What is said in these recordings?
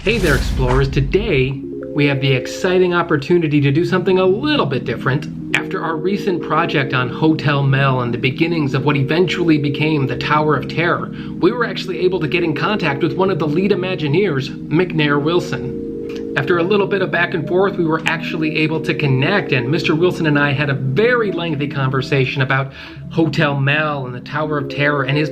Hey there, explorers. Today, we have the exciting opportunity to do something a little bit different. After our recent project on Hotel Mel and the beginnings of what eventually became the Tower of Terror, we were actually able to get in contact with one of the lead Imagineers, McNair Wilson. After a little bit of back and forth, we were actually able to connect, and Mr. Wilson and I had a very lengthy conversation about Hotel Mel and the Tower of Terror and his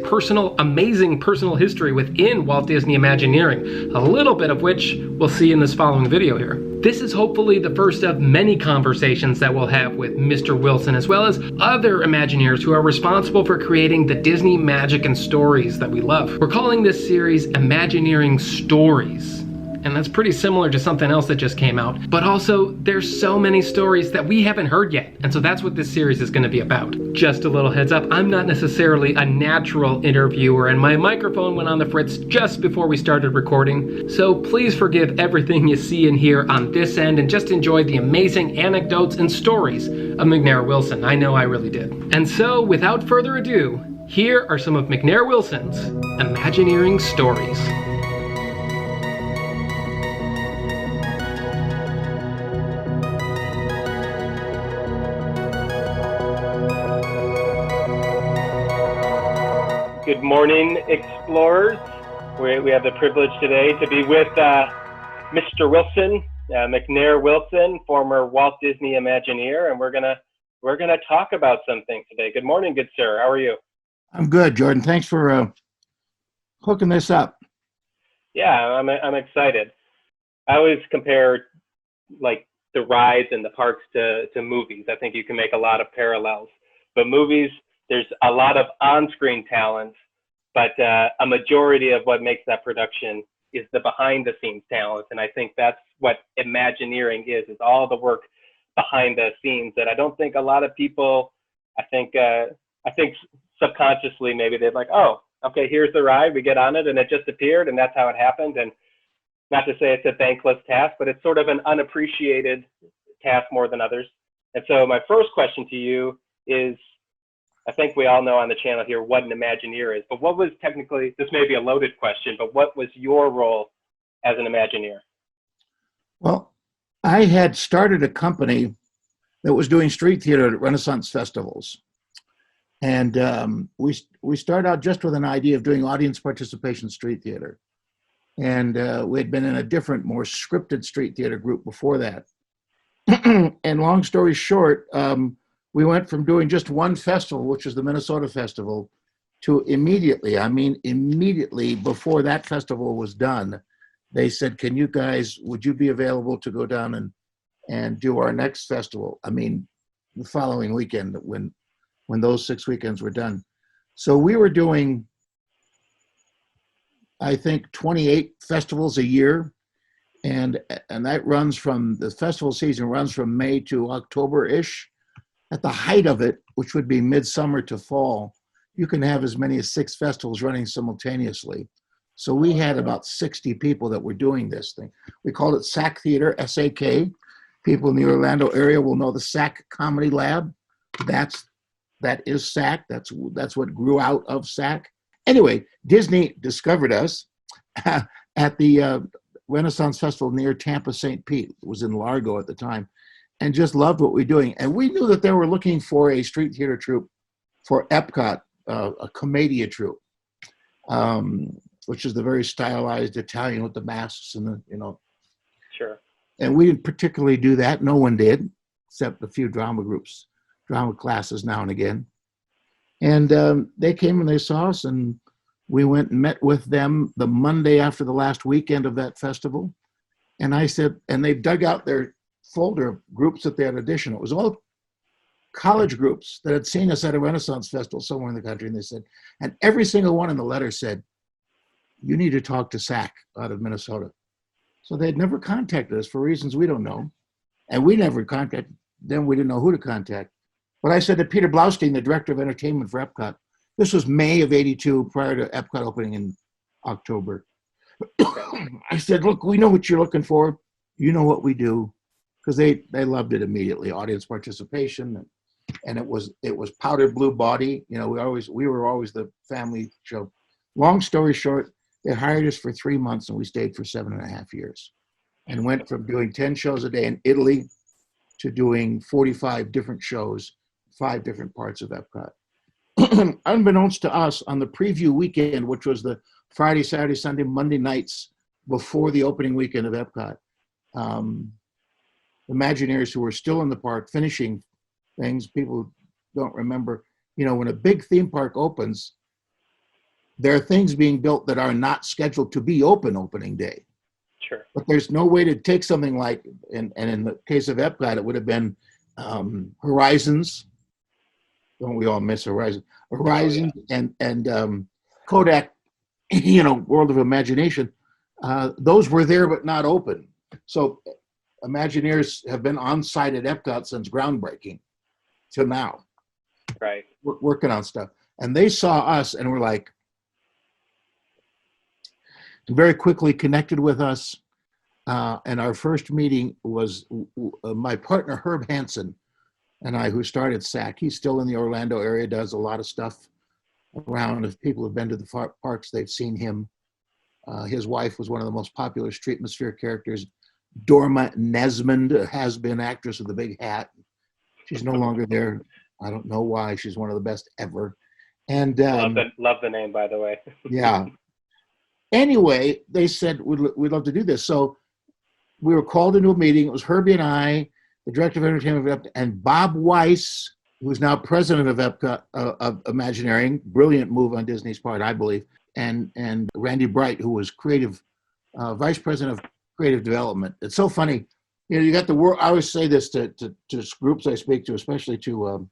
amazing personal history within Walt Disney Imagineering, a little bit of which we'll see in this following video here. This is hopefully the first of many conversations that we'll have with Mr. Wilson, as well as other Imagineers who are responsible for creating the Disney magic and stories that we love. We're calling this series Imagineering Stories. And that's pretty similar to something else that just came out. But also, there's so many stories that we haven't heard yet. And so that's what this series is going to be about. Just a little heads up, I'm not necessarily a natural interviewer, and my microphone went on the fritz just before we started recording. So please forgive everything you see and hear on this end, and just enjoy the amazing anecdotes and stories of McNair Wilson. I know I really did. And so, without further ado, here are some of McNair Wilson's Imagineering Stories. Good morning, explorers. We have the privilege today to be with Mr. Wilson, McNair Wilson, former Walt Disney Imagineer, and we're gonna talk about something today. Good morning, good sir. How are you? I'm good, Jordan. Thanks for hooking this up. Yeah, I'm excited. I always compare like the rides and the parks to movies. I think you can make a lot of parallels, but movies, there's a lot of on-screen talent, but a majority of what makes that production is the behind-the-scenes talent. And I think that's what Imagineering is all the work behind the scenes that I don't think a lot of people, I think subconsciously maybe they're like, oh, okay, here's the ride, we get on it, and it just appeared, and that's how it happened. And not to say it's a thankless task, but it's sort of an unappreciated task more than others. And so my first question to you is, I think we all know on the channel here what an Imagineer is, but what was technically, this may be a loaded question, but what was your role as an Imagineer? Well, I had started a company that was doing street theater at Renaissance festivals. And we started out just with an idea of doing audience participation street theater. And we had been in a different, more scripted street theater group before that. And long story short, we went from doing just one festival, which was the Minnesota Festival, to immediately before that festival was done, they said, can you guys, would you be available to go down and do our next festival? I mean, the following weekend when those 6 weekends were done. So we were doing, I think, 28 festivals a year. And that runs from, the festival season runs from May to October-ish. At the height of it, which would be midsummer to fall, you can have as many as 6 festivals running simultaneously. So we had about 60 people that were doing this thing. We called it SAC Theater, S-A-K. People in the Orlando area will know the SAC Comedy Lab. That is SAC. That's what grew out of SAC. Anyway, Disney discovered us at the Renaissance Festival near Tampa, St. Pete. It was in Largo at the time. And just loved what we were doing. And we knew that they were looking for a street theater troupe for Epcot, a commedia troupe, which is the very stylized Italian with the masks and the, you know. Sure. And we didn't particularly do that. No one did, except a few drama classes now and again. And they came and they saw us, and we went and met with them the Monday after the last weekend of that festival. And I said, and they dug out their folder of groups that they had auditioned. It was all college groups that had seen us at a Renaissance festival somewhere in the country. And they said, and every single one in the letter said, you need to talk to SAC out of Minnesota. So they'd never contacted us for reasons we don't know. And we never contacted them. We didn't know who to contact. But I said to Peter Blaustein, the director of entertainment for Epcot, this was May of '82, prior to Epcot opening in October. I said, look, we know what you're looking for. You know what we do. Because they loved it immediately, audience participation, and it was powder blue body. You know, we were always the family show. Long story short, They hired us for 3 months, and we stayed for 7.5 years, and went from doing 10 shows a day in Italy to doing 45 different shows, 5 different parts of Epcot. Unbeknownst to us, on the preview weekend, which was the Friday, Saturday, Sunday, Monday nights before the opening weekend of Epcot, Imagineers who were still in the park finishing things, people don't remember, when a big theme park opens, there are things being built that are not scheduled to be opening day. Sure. But there's no way to take something like, and in the case of Epcot, it would have been Horizons. Don't we all miss Horizons? Horizons and Kodak, World of Imagination. Those were there but not open. So Imagineers have been on site at Epcot since groundbreaking till now. Right. Working on stuff. And they saw us and were like, very quickly connected with us. And our first meeting was my partner, Herb Hansen, and I, who started SAC. He's still in the Orlando area, does a lot of stuff around. If people have been to the parks, they've seen him. His wife was one of the most popular Streetmosphere characters, Dorma Nesmond, a has-been actress with a big hat. She's no longer there. I don't know why. She's one of the best ever. And love the name, by the way. Yeah. Anyway, they said, we'd love to do this. So we were called into a meeting. It was Herbie and I, the director of entertainment of Epcot, and Bob Weiss, who's now president of Epcot, of Imagineering, brilliant move on Disney's part, I believe, and Randy Bright, who was vice president of creative development. It's so funny. You got the world. I always say this to groups I speak to, especially to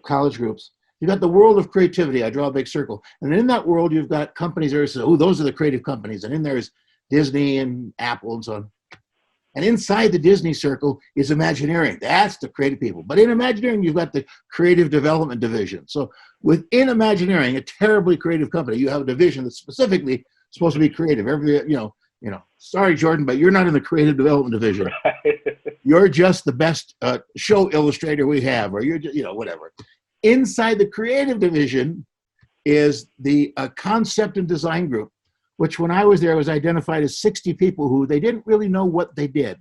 college groups. You got the world of creativity. I draw a big circle. And in that world, you've got companies that say, oh, those are the creative companies. And in there is Disney and Apple and so on. And inside the Disney circle is Imagineering. That's the creative people. But in Imagineering, you've got the creative development division. So within Imagineering, a terribly creative company, you have a division that's specifically supposed to be creative. Sorry, Jordan, but you're not in the creative development division. Right. You're just the best show illustrator we have, or you're just, whatever. Inside the creative division is the concept and design group, which when I was there was identified as 60 people who they didn't really know what they did.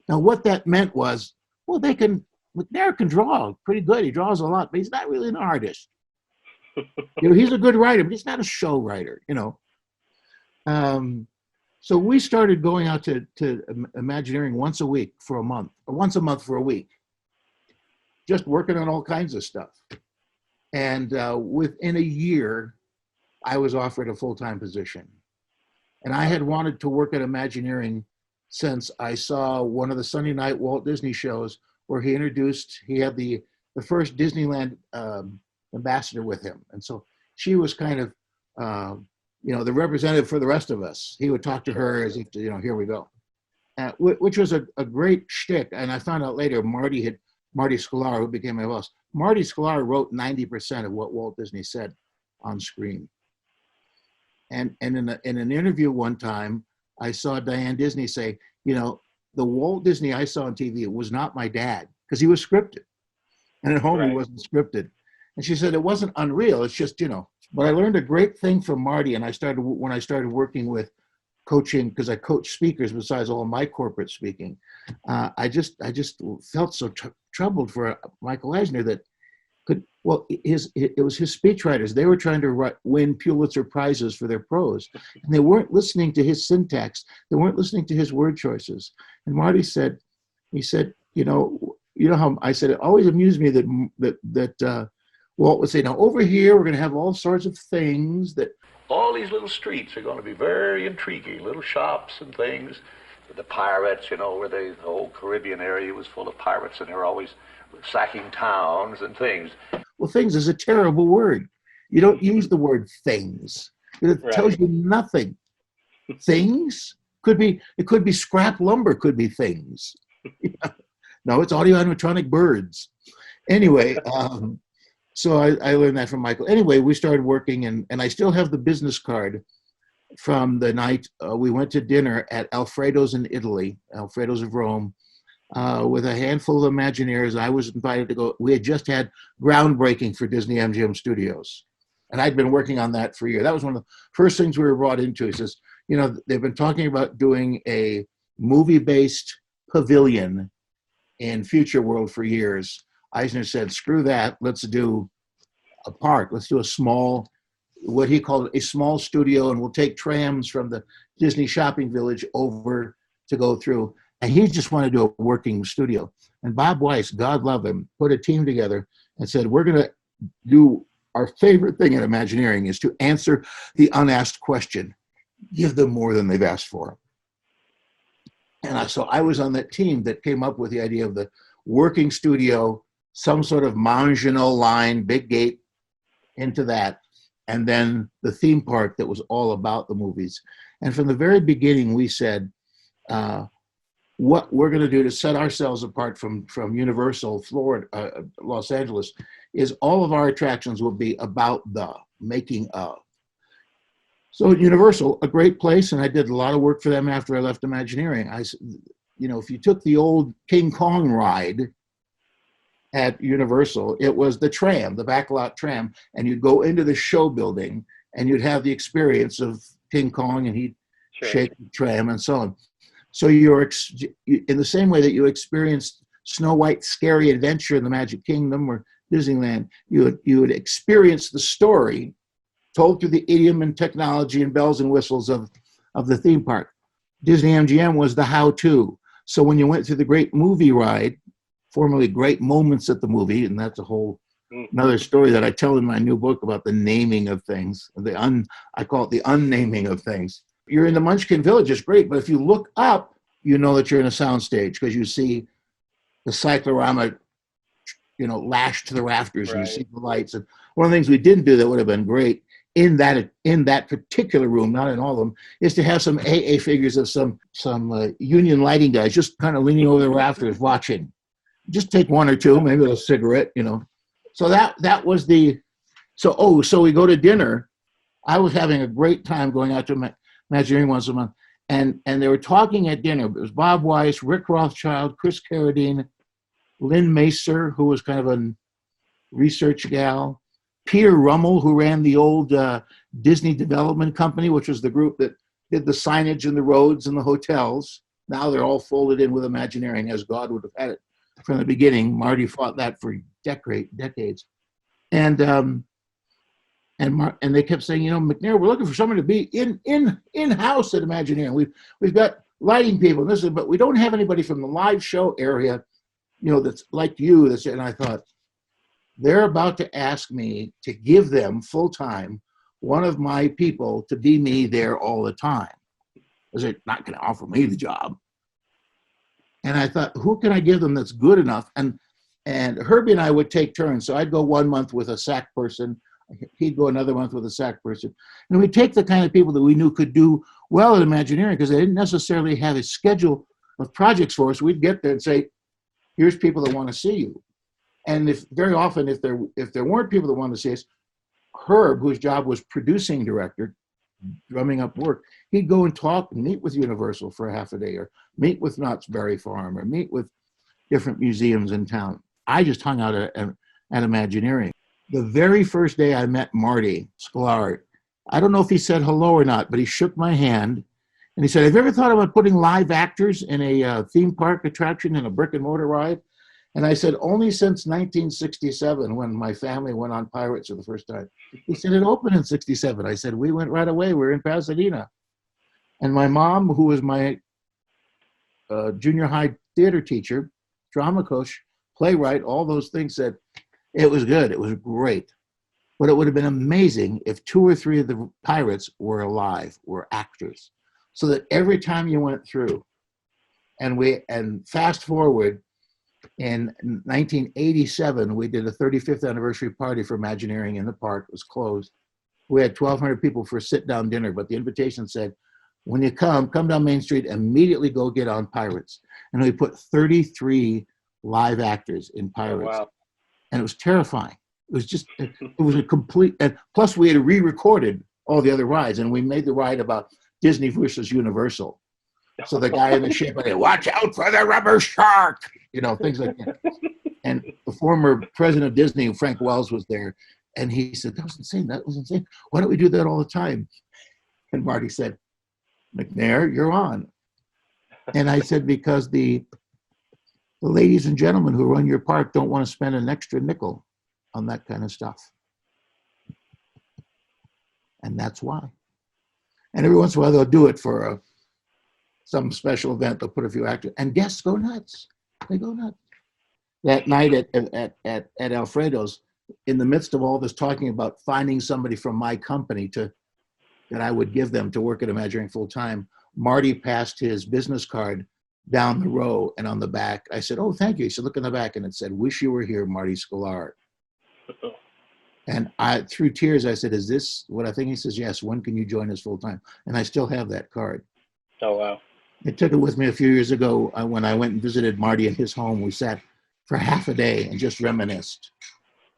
Now, what that meant was, well, McNair can draw pretty good. He draws a lot, but he's not really an artist. He's a good writer, but he's not a show writer, So we started going out to Imagineering once a week for a month, or once a month for a week, just working on all kinds of stuff. And within a year, I was offered a full-time position. And I had wanted to work at Imagineering since I saw one of the Sunday night Walt Disney shows where he had the first Disneyland ambassador with him. And so she was kind of, the representative for the rest of us. He would talk to her as if, here we go. Which was a great shtick. And I found out later, Marty Sklar, who became my boss, Marty Sklar wrote 90% of what Walt Disney said on screen. And in an interview one time, I saw Diane Disney say, the Walt Disney I saw on TV was not my dad, because he was scripted. And at home, He wasn't scripted. And she said, it wasn't unreal. It's just, but I learned a great thing from Marty. And when I started working with coaching, because I coach speakers besides all my corporate speaking, I just felt so troubled for Michael Eisner that it was his speechwriters. They were trying to win Pulitzer Prizes for their prose, and they weren't listening to his syntax. They weren't listening to his word choices. And Marty said, how I said, it always amused me that Walt would say, now over here, we're going to have all sorts of things that all these little streets are going to be very intriguing, little shops and things. The pirates, where the whole Caribbean area was full of pirates, and they were always sacking towns and things. Well, things is a terrible word. You don't use the word things. It tells you nothing. Things could be scrap lumber, could be things. No, it's audio animatronic birds. Anyway, so I learned that from Michael. Anyway, we started working, and I still have the business card from the night we went to dinner at Alfredo's in Italy, Alfredo's of Rome, with a handful of Imagineers. I was invited to go. We had just had groundbreaking for Disney-MGM Studios. And I'd been working on that for a year. That was one of the first things we were brought into. He says, you know, they've been talking about doing a movie-based pavilion in Future World for years. Eisner said, screw that, let's do a park. Let's do a small, what he called a small studio, and we'll take trams from the Disney shopping village over to go through. And he just wanted to do a working studio. And Bob Weiss, God love him, put a team together and said, we're going to do our favorite thing in Imagineering is to answer the unasked question. Give them more than they've asked for. And so I was on that team that came up with the idea of the working studio, some sort of Maginot Line, big gate into that, and then the theme park that was all about the movies. And from the very beginning, we said, what we're going to do to set ourselves apart from Universal, Florida, Los Angeles, is all of our attractions will be about the making of. So Universal, a great place, and I did a lot of work for them after I left Imagineering. You know, if you took the old King Kong ride at Universal, it was the tram, the backlot tram, and you'd go into the show building and you'd have the experience of King Kong, and he'd shake the tram and so on. So you're in the same way that you experienced Snow White's Scary Adventure in the Magic Kingdom or Disneyland, you would experience the story told through the idiom and technology and bells and whistles of the theme park. Disney-MGM was the how-to. So when you went through the Great Movie Ride, formerly Great Moments at the Movie, and that's a whole another story that I tell in my new book about the naming of things. I call it the unnaming of things. You're in the Munchkin Village, it's great, but if you look up, you know that you're in a soundstage because you see the cyclorama, you know, lashed to the rafters, and you see the lights. And one of the things we didn't do that would have been great in that particular room, not in all of them, is to have some AA figures of some union lighting guys just kind of leaning over the rafters watching. Just take one or two, maybe a cigarette, you know. So that was so we go to dinner. I was having a great time going out to Imagineering once a month, and they were talking at dinner. It was Bob Weiss, Rick Rothschild, Chris Carradine, Lynn Macer, who was kind of a research gal, Peter Rummel, who ran the old Disney Development Company, which was the group that did the signage and the roads and the hotels. Now they're all folded in with Imagineering, as God would have had it from the beginning. Marty fought that for decades. And they kept saying, you know, McNair, we're looking for someone to be in-house at Imagineering. We've got lighting people, but we don't have anybody from the live show area, you know, that's like you. And I thought, they're about to ask me to give them full-time one of my people to be me there all the time. Because they're not going to offer me the job. And I thought, who can I give them that's good enough? And Herbie and I would take turns. So I'd go 1 month with a SAC person. He'd go another month with a SAC person. And we'd take the kind of people that we knew could do well at Imagineering because they didn't necessarily have a schedule of projects for us. We'd get there and say, here's people that want to see you. And very often, if there weren't people that wanted to see us, Herb, whose job was producing director, drumming up work, he'd go and talk and meet with Universal for a half a day, or meet with Knott's Berry Farm, or meet with different museums in town. I just hung out at Imagineering. The very first day I met Marty Sklar, I don't know if he said hello or not, but he shook my hand and he said, have you ever thought about putting live actors in a theme park attraction in a brick and mortar ride? And I said, only since 1967, when my family went on Pirates for the first time. He said, it opened in 67. I said, we went right away. We're in Pasadena. And my mom, who was my junior high theater teacher, drama coach, playwright, all those things, said, it was good. It was great. But it would have been amazing if 2 or 3 of the Pirates were alive, were actors. So that every time you went through, and fast forward, in 1987, we did a 35th anniversary party for Imagineering in the park. It was closed. We had 1,200 people for a sit-down dinner, but the invitation said, when you come down Main Street, immediately go get on Pirates. And we put 33 live actors in Pirates. Oh, wow. And it was terrifying. It was a complete, and plus we had re-recorded all the other rides, and we made the ride about Disney versus Universal. So the guy in the ship, watch out for the rubber shark, you know, things like that. And the former president of Disney, Frank Wells, was there. And he said, that was insane. That was insane. Why don't we do that all the time? And Marty said, McNair, you're on. And I said, because the ladies and gentlemen who run your park don't want to spend an extra nickel on that kind of stuff. And that's why. And every once in a while, they'll do it for some special event. They'll put a few actors, and guests go nuts. They go nuts. That night at Alfredo's, in the midst of all this talking about finding somebody from my company that I would give them to work at Imagineering full time, Marty passed his business card down the row, and on the back, I said, "Oh, thank you." He said, "Look in the back," and it said, "Wish you were here, Marty Sklar." And through tears, I said, "Is this what I think?" He says, "Yes. When can you join us full time?" And I still have that card. Oh, wow. I took it with me a few years ago when I went and visited Marty at his home. We sat for half a day and just reminisced.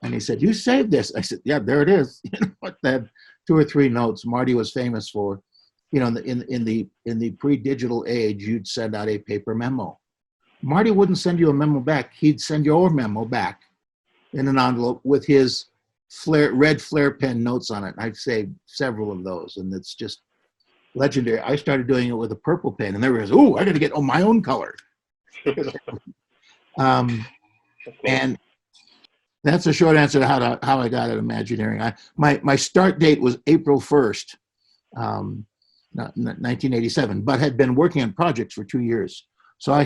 And he said, "You saved this." I said, "Yeah, there it is." You know what? That 2 or 3 notes Marty was famous for. You know, in the pre-digital age, you'd send out a paper memo. Marty wouldn't send you a memo back. He'd send your memo back in an envelope with his red flare pen notes on it. I've saved several of those, and it's just legendary. I started doing it with a purple pen, and there was, "Oh, I got to get my own color." And that's a short answer to how I got at Imagineering. My start date was April 1st, 1987, but had been working on projects for 2 years. So I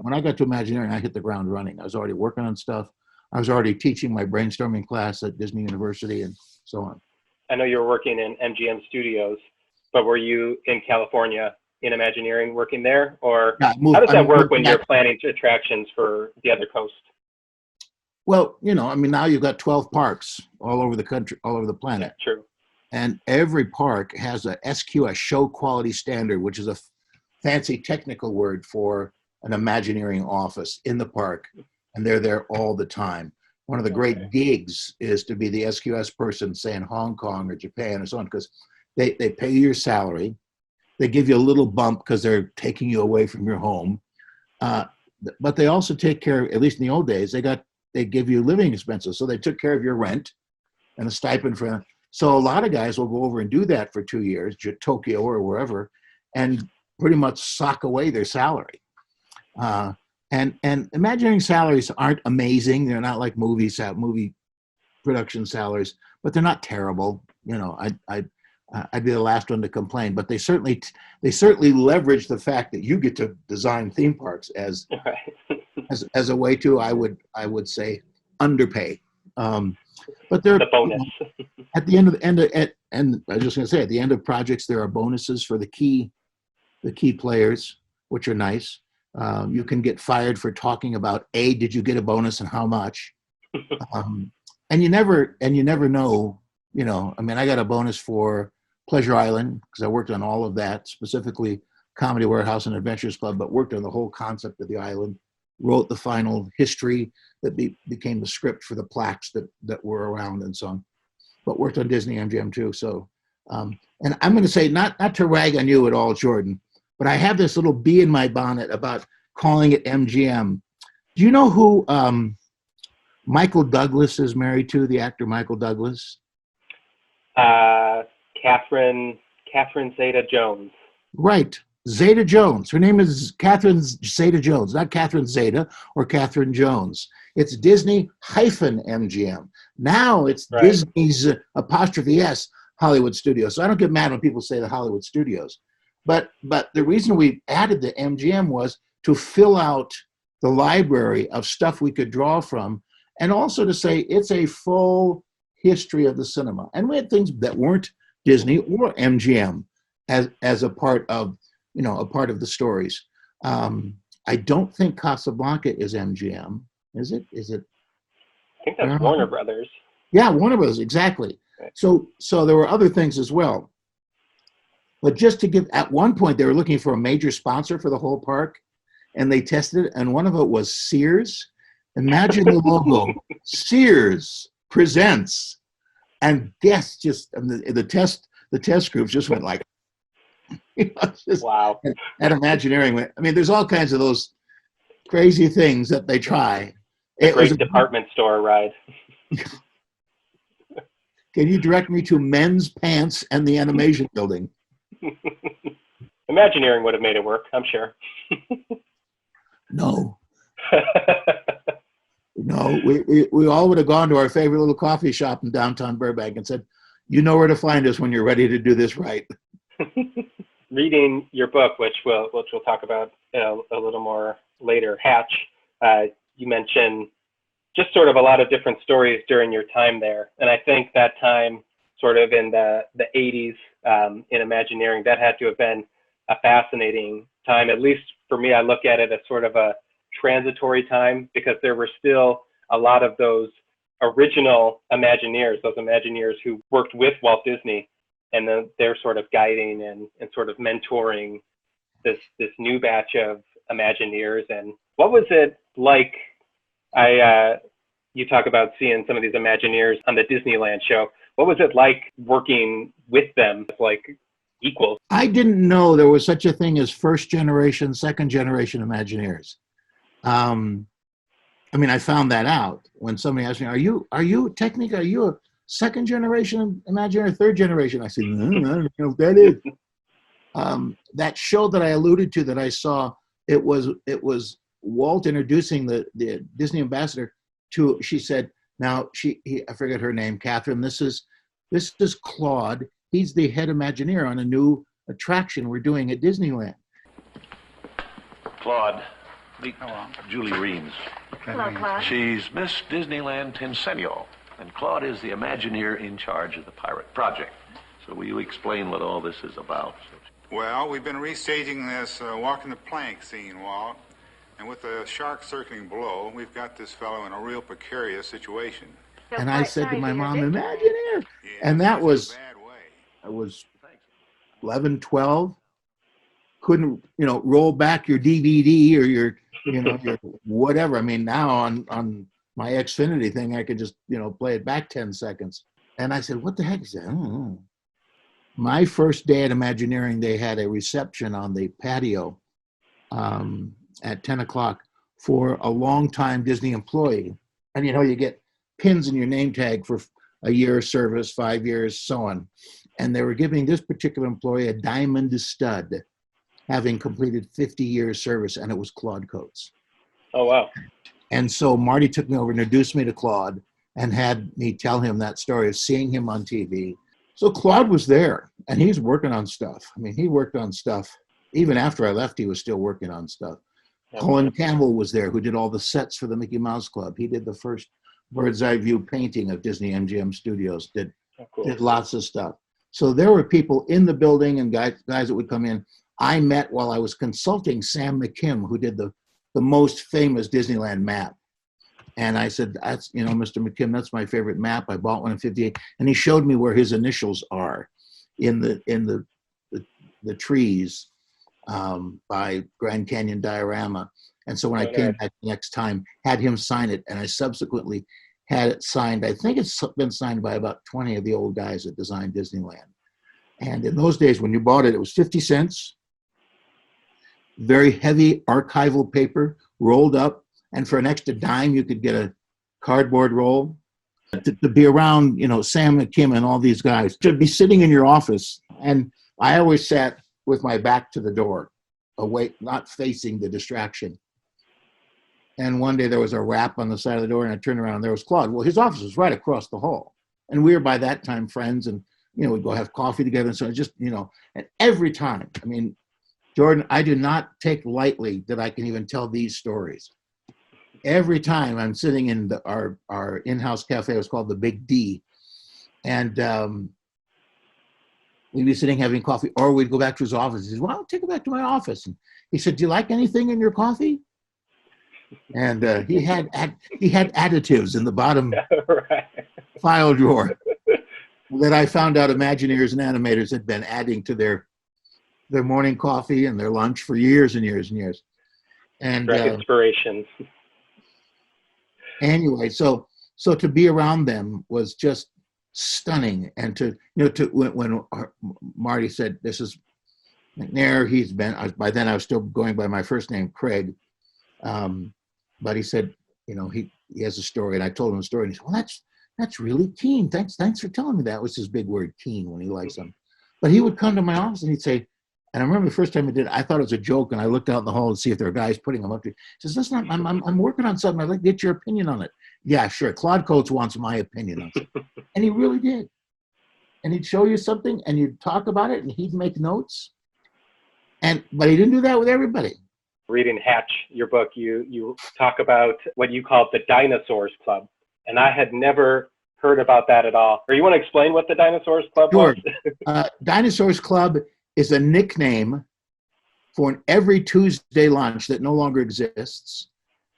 when I got to Imagineering, I hit the ground running. I was already working on stuff. I was already teaching my brainstorming class at Disney University and so on. I know you were working in MGM Studios, but were you in California in Imagineering working there? Or Yeah, how does that work when you're planning attractions for the other coast? Well, you know, I mean, now you've got 12 parks all over the country, all over the planet. Yeah, true. And every park has a SQS, show quality standard, which is a fancy technical word for an Imagineering office in the park. And they're there all the time. One of the great gigs is to be the SQS person, say in Hong Kong or Japan or so on, because they pay you your salary. They give you a little bump because they're taking you away from your home. But they also take care, at least in the old days, they give you living expenses. So they took care of your rent and a stipend for them. So a lot of guys will go over and do that for 2 years, Tokyo or wherever, and pretty much sock away their salary. And Imagineering salaries aren't amazing. They're not like movie production salaries, but they're not terrible. You know, I'd be the last one to complain. But they certainly leverage the fact that you get to design theme parks as a way to, I would say, underpay. But they're the bonus. At the end of and I was just going to say, at the end of projects, there are bonuses for the key players, which are nice. You can get fired for talking about did you get a bonus and how much? And you never know. You know, I mean, I got a bonus for Pleasure Island because I worked on all of that, specifically Comedy Warehouse and Adventures Club, but worked on the whole concept of the island. Wrote the final history that became the script for the plaques that were around and so on. But worked on Disney-MGM too. So, and I'm going to say, not to rag on you at all, Jordan, but I have this little bee in my bonnet about calling it MGM. Do you know who Michael Douglas is married to, the actor Michael Douglas? Catherine Zeta-Jones. Right. Zeta-Jones. Her name is Catherine Zeta-Jones, not Catherine Zeta or Catherine Jones. It's Disney-MGM. Now it's right. Disney's apostrophe S Hollywood Studios. So I don't get mad when people say the Hollywood Studios. But the reason we added the MGM was to fill out the library of stuff we could draw from, and also to say it's a full history of the cinema. And we had things that weren't Disney or MGM as a part of the stories. I don't think Casablanca is MGM, is it? I think that's Warner Brothers. Yeah, Warner Brothers, exactly. Right. So there were other things as well. But just to give, at one point they were looking for a major sponsor for the whole park, and they tested it, and one of it was Sears. Imagine the logo, Sears presents, and guests the test groups just went like, wow. At Imagineering, I mean, there's all kinds of those crazy things that they try. Great department store ride. Can you direct me to Men's Pants and the Animation Building? Imagineering would have made it work, I'm sure. No. No, we all would have gone to our favorite little coffee shop in downtown Burbank and said, you know where to find us when you're ready to do this right. Reading your book, which we'll talk about a little more later, Hatch, you mentioned just sort of a lot of different stories during your time there. And I think that time, sort of in the 80s in Imagineering, that had to have been a fascinating time. At least for me, I look at it as sort of a transitory time, because there were still a lot of those original Imagineers, those Imagineers who worked with Walt Disney, and then they're sort of guiding and sort of mentoring this new batch of Imagineers. And what was it like? You talk about seeing some of these Imagineers on the Disneyland show. What was it like working with them, like equals? I didn't know there was such a thing as first generation, second generation Imagineers. I mean, I found that out when somebody asked me, are you technically, are you a second generation Imagineer, third generation? I said, I don't know what that is. That show that I alluded to that I saw, it was Walt introducing the Disney ambassador to, she said, now I forget her name, Catherine, this is Claude. He's the head Imagineer on a new attraction we're doing at Disneyland. Claude, meet Julie Reams. Hello, Claude. She's Miss Disneyland Tencennial, and Claude is the Imagineer in charge of the Pirate Project. So will you explain what all this is about? Well, we've been restaging this walking the plank scene, Walt. And with the shark circling below, we've got this fellow in a real precarious situation. And I said to my mom, Imagineer. And that was, I was 11, 12. Couldn't, roll back your DVD or your whatever. I mean, now on my Xfinity thing, I could just, play it back 10 seconds. And I said, what the heck is that? I don't know. My first day at Imagineering, they had a reception on the patio at 10 o'clock for a longtime Disney employee. And, you get pins in your name tag for a year of service, 5 years, so on. And they were giving this particular employee a diamond stud, having completed 50 years service, and it was Claude Coates. Oh, wow. And so Marty took me over and introduced me to Claude and had me tell him that story of seeing him on TV. So Claude was there, and he's working on stuff. I mean, he worked on stuff. Even after I left, he was still working on stuff. Yeah. Colin Campbell was there, who did all the sets for the Mickey Mouse Club. He did the first bird's eye view painting of Disney-MGM Studios, did lots of stuff. So there were people in the building and guys that would come in. I met while I was consulting Sam McKim, who did the most famous Disneyland map. And I said, that's, Mr. McKim, that's my favorite map. I bought one in 58. And he showed me where his initials are in the trees by Grand Canyon Diorama. And so when I came back the next time, had him sign it. And I subsequently had it signed. I think it's been signed by about 20 of the old guys that designed Disneyland. And in those days, when you bought it, it was 50 cents. Very heavy archival paper rolled up, and for an extra dime you could get a cardboard roll. To be around Sam McKim and all these guys, to be sitting in your office, and I always sat with my back to the door, away, not facing the distraction. And one day there was a rap on the side of the door, and I turned around and there was Claude. Well, his office was right across the hall, and we were by that time friends, and we'd go have coffee together, and so just and every time, I mean, Jordan, I do not take lightly that I can even tell these stories. Every time I'm sitting in our in-house cafe, it was called the Big D, and we'd be sitting having coffee, or we'd go back to his office. He said, well, I'll take it back to my office. And he said, do you like anything in your coffee? And he had additives in the bottom file drawer that I found out Imagineers and animators had been adding to their morning coffee and their lunch for years and years and years. And inspirations. Anyway, so to be around them was just stunning. And when Marty said, this is McNair, he's been, by then I was still going by my first name, Craig. But he said, he has a story, and I told him the story, and he said, well, That's really keen. Thanks for telling me that. Was his big word, keen, when he likes them. But he would come to my office and he'd say, and I remember the first time he did it, I thought it was a joke, and I looked out in the hall to see if there were guys putting them up to. He says, "Listen, I'm working on something. I'd like to get your opinion on it." Yeah, sure. Claude Coates wants my opinion on it, and he really did. And he'd show you something, and you'd talk about it, and he'd make notes. But he didn't do that with everybody. Reading Hatch, your book, you talk about what you called the Dinosaurs Club, and I had never heard about that at all. Or you want to explain what the Dinosaurs Club Sure. was? Dinosaurs Club is a nickname for an every Tuesday lunch that no longer exists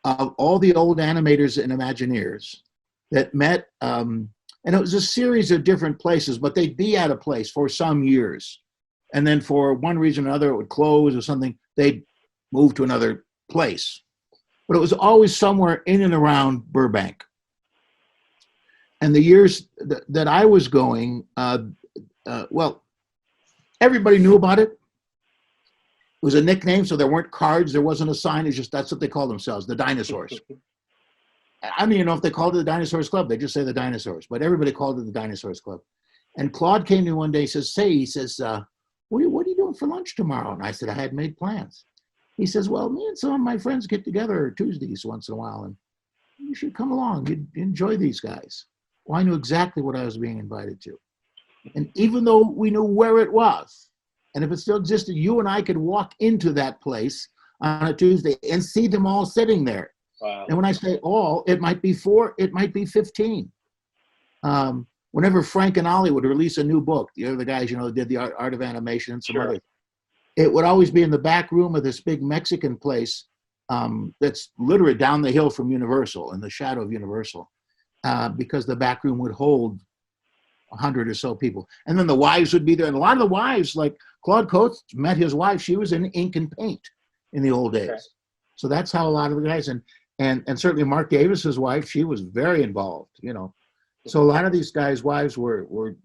of all the old animators and Imagineers that met, and it was a series of different places, but they'd be at a place for some years. And then for one reason or another, it would close or something, they'd move to another place. But it was always somewhere in and around Burbank. And the years that I was going, well, everybody knew about it. It was a nickname, so there weren't cards, there wasn't a sign. It's just that's what they called themselves, the Dinosaurs. I don't even know if they called it the Dinosaurs Club. They just say the Dinosaurs, but everybody called it the Dinosaurs Club. And Claude came to me one day. He says, "What are you doing for lunch tomorrow?" And I said, "I had made plans." He says, "Well, me and some of my friends get together Tuesdays once in a while, and you should come along. You'd enjoy these guys." Well, I knew exactly what I was being invited to. And even though we knew where it was, and if it still existed, you and I could walk into that place on a Tuesday and see them all sitting there. Wow. And when I say all, it might be 4, it might be 15. Whenever Frank and Ollie would release a new book, the other guys, did the art of animation and some Sure. other, it would always be in the back room of this big Mexican place that's literally down the hill from Universal, in the shadow of Universal, because the back room would hold 100 or so people. And then the wives would be there. And a lot of the wives, like Claude Coates met his wife, she was in ink and paint in the old days. Okay. So that's how a lot of the guys, and certainly Mark Davis's wife, she was very involved, So a lot of these guys' wives were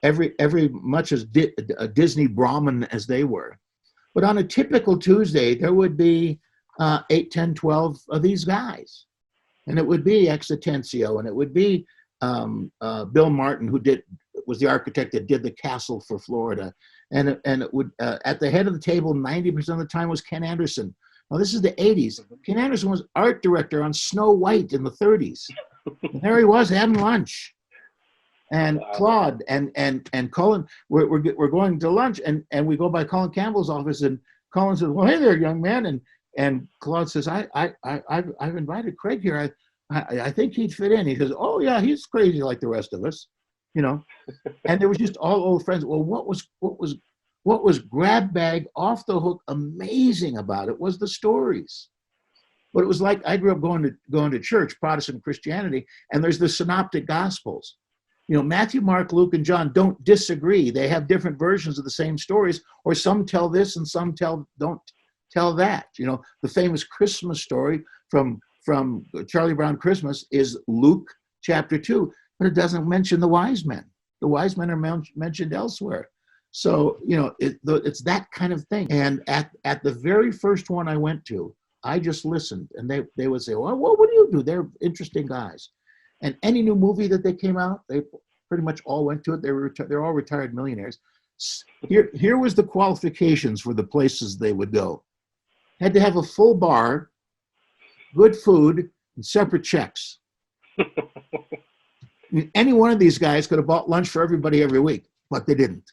every much as a Disney Brahmin as they were. But on a typical Tuesday, there would be 8, 10, 12 of these guys. And it would be Ex Atencio, and it would be Bill Martin, who was the architect that did the castle for Florida. And it would, at the head of the table, 90% of the time was Ken Anderson. Now, this is the 80s. Ken Anderson was art director on Snow White in the 30s. And there he was having lunch. And Wow. Claude and Colin, we're going to lunch, and we go by Colin Campbell's office, and Colin says, "Well, hey there, young man." And Claude says, I've invited Craig here. I think he'd fit in. He says, "Oh yeah, he's crazy like the rest of us," And there was just all old friends. Well, what was grab bag off the hook amazing about it was the stories. But it was like I grew up going to church, Protestant Christianity, and there's the synoptic gospels. Matthew, Mark, Luke, and John don't disagree. They have different versions of the same stories, or some tell this and some don't tell that. The famous Christmas story from Charlie Brown Christmas is Luke chapter 2, but it doesn't mention the wise men. The wise men are mentioned elsewhere. So, it's that kind of thing. And at the very first one I went to, I just listened, and they would say, "Well, what do you do?" They're interesting guys. And any new movie that they came out, they pretty much all went to it. They're all retired millionaires. Here was the qualifications for the places they would go. Had to have a full bar, good food, and separate checks. Any one of these guys could have bought lunch for everybody every week, but they didn't.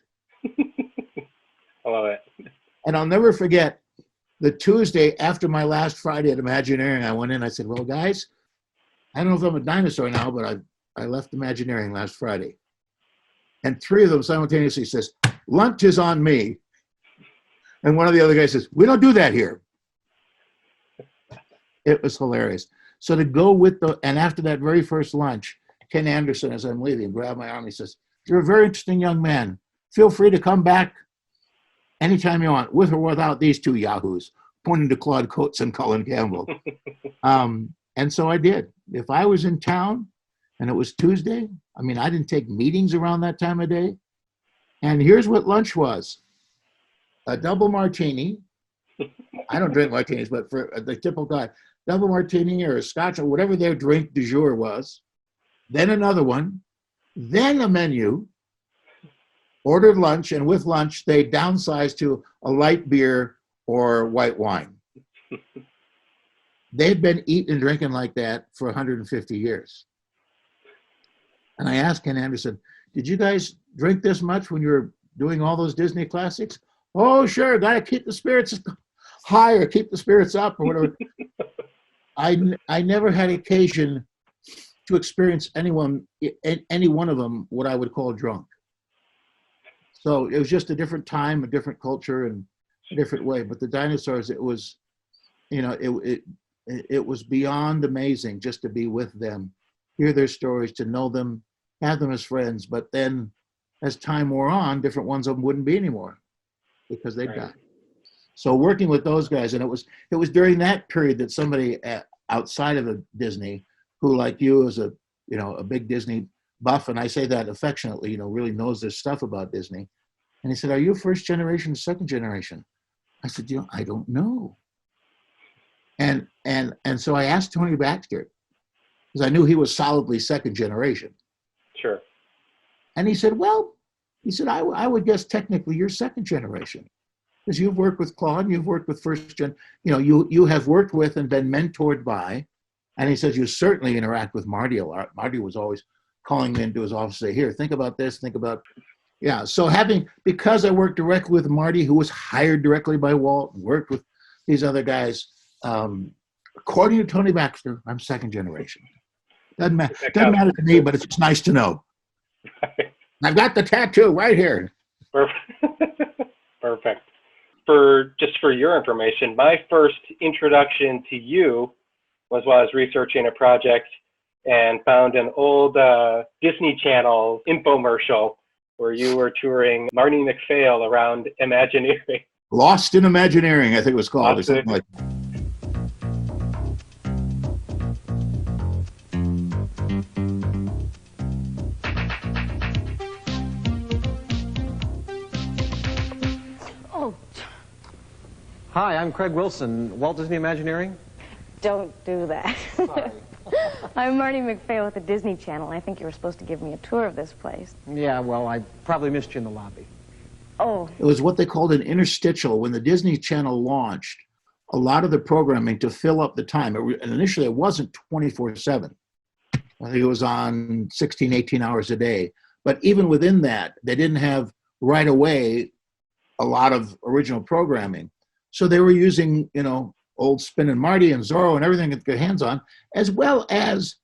I love it. And I'll never forget the Tuesday after my last Friday at Imagineering. I went in, I said, "Well, guys, I don't know if I'm a dinosaur now, but I left Imagineering last Friday." And 3 of them simultaneously says, "Lunch is on me." And one of the other guys says, "We don't do that here." It was hilarious. So to go and after that very first lunch, Ken Anderson, as I'm leaving, grabbed my arm. He says, "You're a very interesting young man. Feel free to come back anytime you want, with or without these 2 yahoos," pointing to Claude Coates and Colin Campbell. And so I did. If I was in town and it was Tuesday, I didn't take meetings around that time of day. And here's what lunch was: a double martini. I don't drink martinis, but for the typical guy, double martini or a scotch or whatever their drink du jour was, then another one, then a menu, ordered lunch, and with lunch, they downsized to a light beer or white wine. They'd been eating and drinking like that for 150 years. And I asked Ken Anderson, did you guys drink this much when you were doing all those Disney classics? Oh, sure, got to keep the spirits high or keep the spirits up or whatever. I never had occasion to experience any one of them what I would call drunk. So it was just a different time, a different culture, and a different way. But the dinosaurs, it was, you know, it was beyond amazing just to be with them, hear their stories, to know them, have them as friends. But then as time wore on, different ones of them wouldn't be anymore because they'd died. So working with those guys, and it was during that period that somebody outside of the Disney, who like you is a big Disney buff, and I say that affectionately, really knows their stuff about Disney. And he said, "Are you first generation, second generation?" I said, "I don't know." And so I asked Tony Baxter, because I knew he was solidly second generation. Sure. And he said, I would guess technically you're second generation, because you've worked with Claude, you've worked with first gen, you have worked with and been mentored by, and he says you certainly interact with Marty a lot. Marty was always calling me into his office, say, "Here, think about this, think about," yeah. So because I worked directly with Marty, who was hired directly by Walt, and worked with these other guys, according to Tony Baxter, I'm second generation. Doesn't matter to me, but it's just nice to know. I've got the tattoo right here. Perfect. For your information, my first introduction to you was while I was researching a project and found an old Disney Channel infomercial where you were touring Marty McPhail around Imagineering. Lost in Imagineering, I think it was called, or something like that. Hi, I'm Craig Wilson, Walt Disney Imagineering. Don't do that. Sorry. I'm Marty McPhail at the Disney Channel. I think you were supposed to give me a tour of this place. Yeah, well, I probably missed you in the lobby. Oh. It was what they called an interstitial. When the Disney Channel launched, a lot of the programming to fill up the time, and initially it wasn't 24/7. I think it was on 16, 18 hours a day. But even within that, they didn't have right away a lot of original programming. So they were using, old Spin and Marty and Zorro and everything they could get hands on, as well as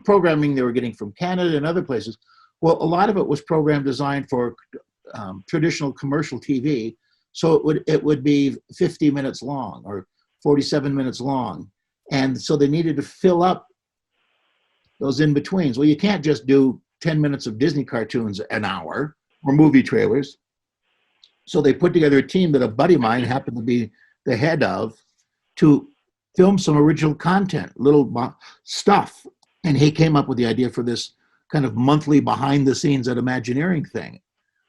programming they were getting from Canada and other places. Well, a lot of it was program designed for traditional commercial TV. So it would be 50 minutes long or 47 minutes long. And so they needed to fill up those in-betweens. Well, you can't just do 10 minutes of Disney cartoons an hour or movie trailers. So they put together a team that a buddy of mine happened to be the head of to film some original content, little stuff. And he came up with the idea for this kind of monthly behind the scenes at Imagineering thing.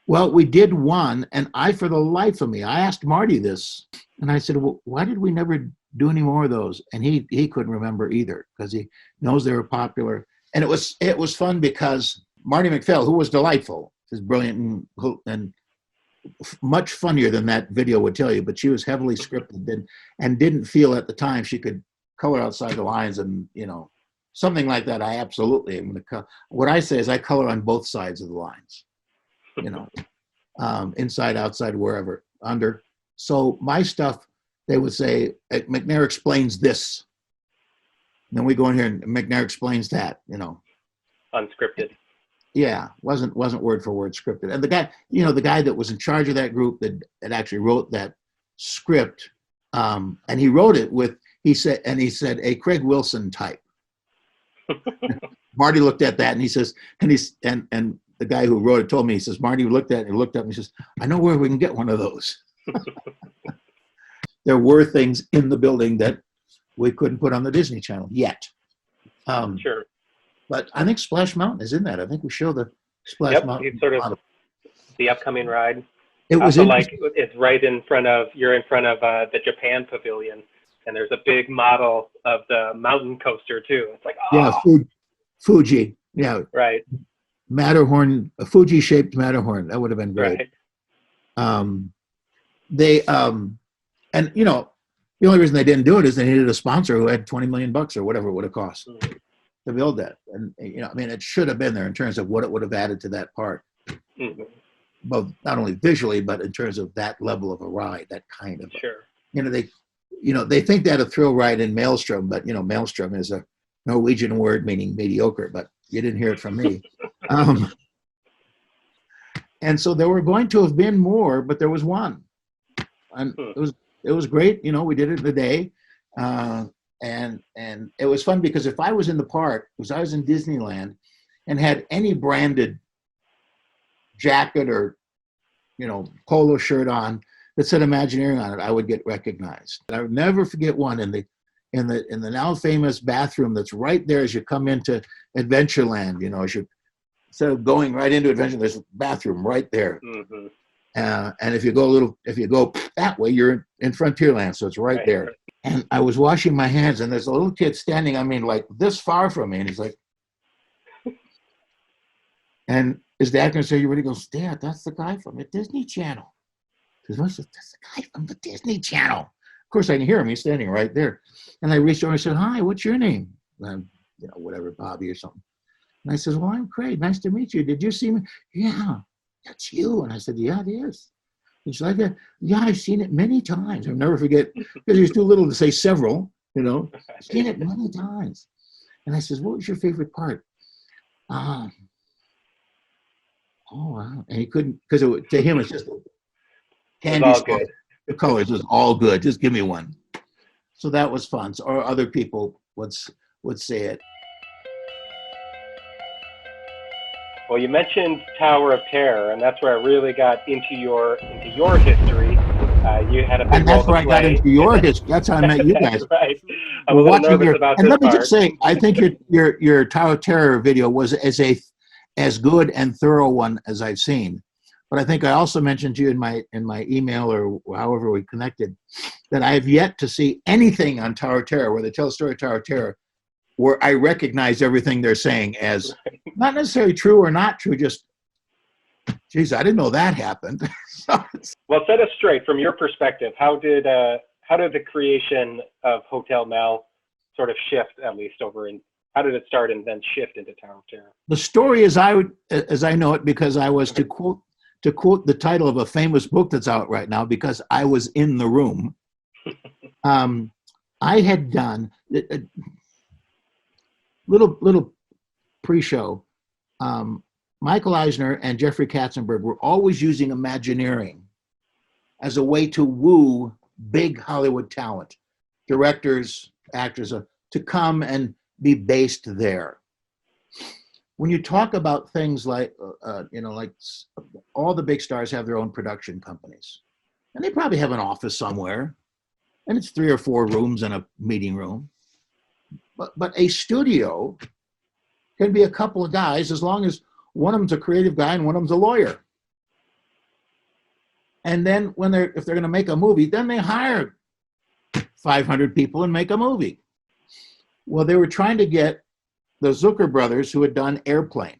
Well, we did one, and for the life of me, I asked Marty this, and I said, "Well, why did we never do any more of those?" And he couldn't remember either, because he knows they were popular. And it was fun because Marty McPhail, who was delightful, is brilliant and much funnier than that video would tell you, but she was heavily scripted and didn't feel at the time she could color outside the lines, and something like that. I absolutely am going to what I say is I color on both sides of the lines, inside, outside, wherever, under. So my stuff, they would say, McNair explains this, and then we go in here and McNair explains that, Unscripted. Yeah, wasn't word for word scripted. And the guy that was in charge of that group that actually wrote that script, and he wrote it he said a Craig Wilson type. Marty looked at that and he says, and the guy who wrote it told me, he says, Marty looked at it and looked up and he says, "I know where we can get one of those." There were things in the building that we couldn't put on the Disney Channel yet. Sure. But I think Splash Mountain is in that. I think we show the Splash Mountain. It's sort of the upcoming ride. It was it's right in front of the Japan Pavilion, and there's a big model of the mountain coaster too. It's like, oh. Yeah, Fuji. Yeah, Right. Matterhorn, a Fuji-shaped Matterhorn. That would have been great. Right. They and you know, the only reason they didn't do it is they needed a sponsor who had $20 million or whatever it would have cost to build that. And you know, I mean, it should have been there in terms of what it would have added to that park, both not only visually but in terms of that level of a ride, that kind of. Sure. You know, they think they had a thrill ride in Maelstrom, but you know, Maelstrom is a Norwegian word meaning mediocre, but you didn't hear it from me. And so there were going to have been more, but there was one, and it was great. You know, we did it in a day, and it was fun because if I was in the park, because I was in Disneyland, and had any branded jacket or, you know, polo shirt on that said Imagineering on it, I would get recognized. And I would never forget one in the now famous bathroom that's right there as you come into Adventureland. You know, as you instead of going right into Adventure, there's a bathroom right there. And if you go that way, you're in Frontierland, so it's right there. And I was washing my hands, and there's a little kid standing, I mean, like this far from me, and he's like, and his dad can say, "You ready?" He goes, "Dad, that's the guy from the Disney Channel." He goes, "That's the guy from the Disney Channel." Of course, I can hear him. He's standing right there. And I reached over and I said, "Hi, what's your name?" And I'm, you know, whatever, Bobby or something. And I said, "Well, I'm Craig. Nice to meet you. Did you see me?" "Yeah, that's you." And I said, "Yeah, it is." And she's like, "Yeah, I've seen it many times." I'll never forget, because he was too little to say several, you know. "I've seen it many times." And I says, "What was your favorite part?" "Oh, wow." And he couldn't, because to him, it's just candy. It's all good. The colors was all good. Just give me one. So that was fun. So, or other people would say it. Well, you mentioned Tower of Terror, and that's where I really got into your history. You had a big And that's role where I to got play. into your history. That's how I met you guys. Right. I'm a little nervous about and this let me part. just say, I think your Tower of Terror video was as good and thorough one as I've seen. But I think I also mentioned to you in my email or however we connected that I have yet to see anything on Tower of Terror where they tell the story of Tower of Terror where I recognize everything they're saying as not necessarily true or not true, just, geez, I didn't know that happened. Well, set us straight from your perspective. How did the creation of Hotel Mel sort of shift, at least how did it start and then shift into Tower of Terror? The story as I know it, because I was to quote the title of a famous book that's out right now, because I was in the room. I had done a little pre-show. Michael Eisner and Jeffrey Katzenberg were always using Imagineering as a way to woo big Hollywood talent, directors, actors, to come and be based there. When you talk about things like, like all the big stars have their own production companies, and they probably have an office somewhere, and it's 3 or 4 rooms and a meeting room. But a studio can be a couple of guys, as long as one of them's a creative guy and one of them's a lawyer. And then if they're going to make a movie, then they hire 500 people and make a movie. Well, they were trying to get the Zucker brothers, who had done Airplane,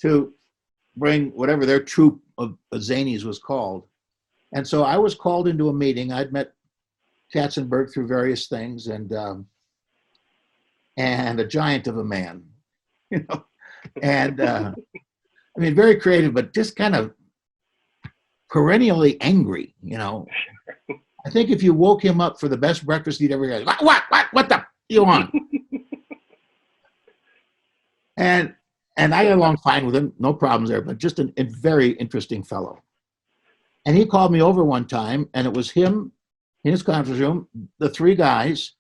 to bring whatever their troupe of zanies was called. And so I was called into a meeting. I'd met Katzenberg through various things, and a giant of a man, and I mean, very creative, but just kind of perennially angry, I think if you woke him up for the best breakfast he'd ever had, what the you want? And I got along fine with him, no problems there, but just a very interesting fellow. And he called me over one time, and it was him in his conference room, the 3 guys,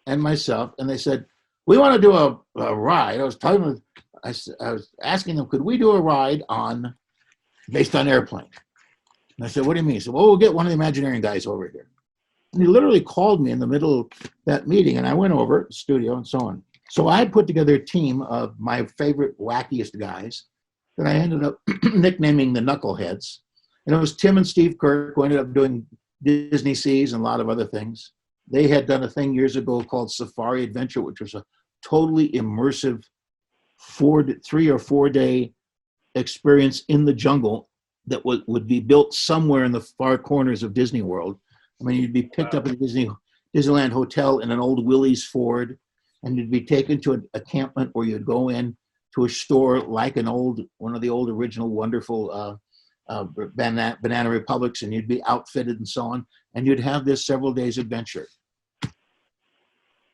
and myself, and they said, "We want to do a ride." I was asking them, could we do a ride based on Airplane? And I said, "What do you mean?" He said, "Well, we'll get one of the Imagineering guys over here." And he literally called me in the middle of that meeting, and I went over to the studio and so on. So I put together a team of my favorite, wackiest guys that I ended up nicknaming the Knuckleheads. And it was Tim and Steve Kirk, who ended up doing Disney Seas and a lot of other things. They had done a thing years ago called Safari Adventure, which was a totally immersive 3 or 4 day experience in the jungle that would be built somewhere in the far corners of Disney World. I mean, you'd be picked up at the Disneyland Hotel in an old Willys Ford, and you'd be taken to a campment where you'd go in to a store like one of the old original wonderful Banana Republics, and you'd be outfitted and so on, and you'd have this several days adventure.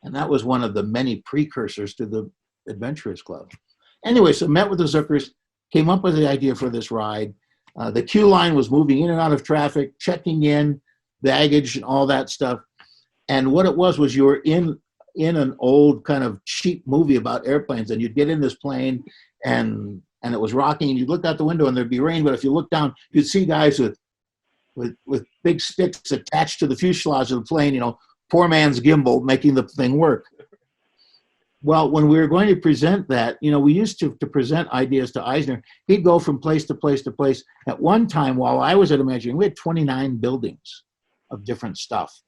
And that was one of the many precursors to the Adventurers Club. Anyway, so met with the Zuckers, came up with the idea for this ride. The queue line was moving in and out of traffic, checking in, baggage, and all that stuff. And what it was you were in an old kind of cheap movie about airplanes, and you'd get in this plane, and it was rocking, and you'd look out the window and there'd be rain, but if you look down, you'd see guys with big sticks attached to the fuselage of the plane, poor man's gimbal, making the thing work. Well, when we were going to present that, we used to present ideas to Eisner. He'd go from place to place to place. At one time, while I was at Imagineering, we had 29 buildings of different stuff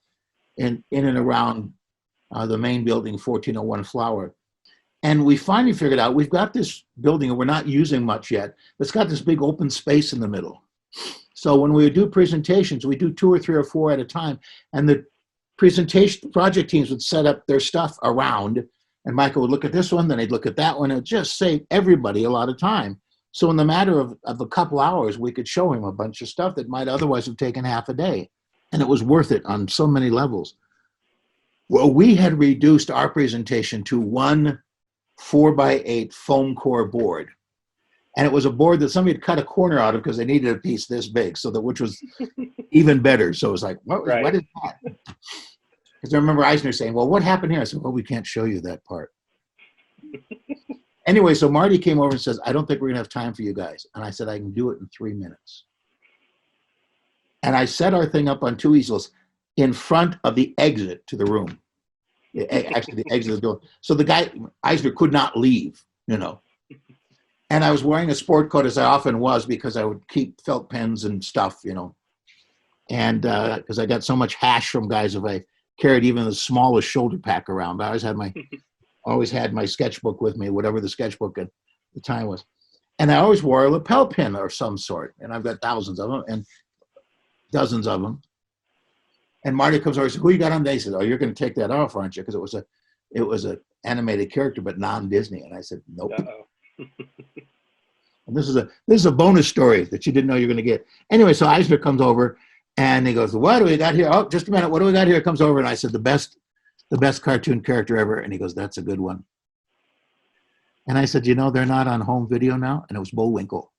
in and around the main building, 1401 Flower. And we finally figured out we've got this building and we're not using much yet. It's got this big open space in the middle. So when we would do presentations, we do 2 or 3 or 4 at a time. And the project teams would set up their stuff around, and Michael would look at this one, then he'd look at that one. It would just save everybody a lot of time. So in the matter of a couple hours, we could show him a bunch of stuff that might otherwise have taken half a day. And it was worth it on so many levels. Well, we had reduced our presentation to one 4x8 foam core board. And it was a board that somebody had cut a corner out of because they needed a piece this big, which was even better. So it was like, what is that? Because I remember Eisner saying, well, what happened here? I said, well, we can't show you that part. Anyway, so Marty came over and says, I don't think we're going to have time for you guys. And I said, I can do it in 3 minutes. And I set our thing up on 2 easels in front of the exit to the room. Actually, the exit of the door. So the guy, Eisner, could not leave, And I was wearing a sport coat, as I often was, because I would keep felt pens and stuff, And because I got so much hash from guys if I carried even the smallest shoulder pack around. I always had my sketchbook with me, whatever the sketchbook at the time was. And I always wore a lapel pin of some sort. And I've got thousands of them and dozens of them. And Marty comes over and says, who you got on today? He says, oh, you're going to take that off, aren't you? Because it was a animated character, but non-Disney. And I said, nope. And this is a bonus story that you didn't know you're going to get. Anyway, so Eisner comes over and he goes, what do we got here? Oh, just a minute. What do we got here? Comes over and I said, the best cartoon character ever. And he goes, that's a good one. And I said, they're not on home video now. And it was Bullwinkle.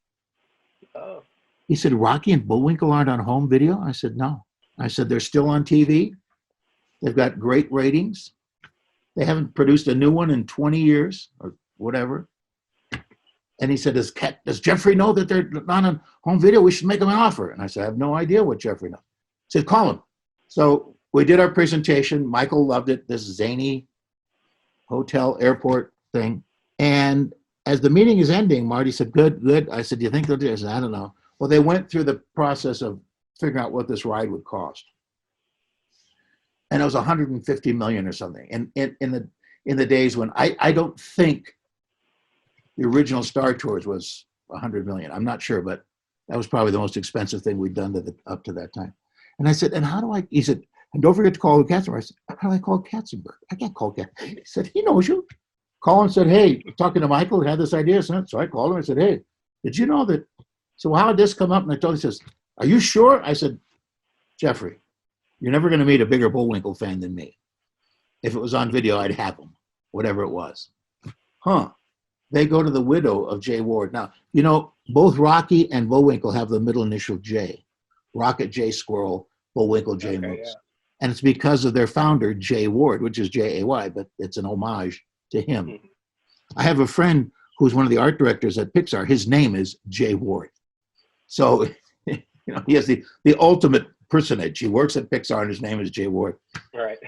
Oh. He said, Rocky and Bullwinkle aren't on home video? I said, no. I said, they're still on TV. They've got great ratings. They haven't produced a new one in 20 years or whatever. And he said, does Jeffrey know that they're not on home video? We should make him an offer. And I said, I have no idea what Jeffrey knows. He said, call him. So we did our presentation. Michael loved it, this zany hotel airport thing. And as the meeting is ending, Marty said, good. I said, do you think they'll do it? I said, I don't know. Well, they went through the process of figuring out what this ride would cost. And it was 150 million or something. And in the days when I don't think the original Star Tours was 100 million. I'm not sure, but that was probably the most expensive thing we'd done up to that time. And I said, and how do he said, and don't forget to call Katzenberg. I said, how do I call Katzenberg? I can't call Katzenberg. He said, he knows you. Call him and said, hey, talking to Michael, he had this idea. So I called him and said, hey, did you know that? So how did this come up? And I told him, he says, are you sure? I said, Jeffrey, you're never going to meet a bigger Bullwinkle fan than me. If it was on video, I'd have him, whatever it was. Huh. They go to the widow of Jay Ward. Now, both Rocky and Bullwinkle have the middle initial J. Rocket J Squirrel, Bullwinkle J Moose. Yeah. And it's because of their founder, Jay Ward, which is J-A-Y, but it's an homage to him. Mm-hmm. I have a friend who's one of the art directors at Pixar. His name is Jay Ward. So, he has the ultimate personage. He works at Pixar and his name is Jay Ward. Right.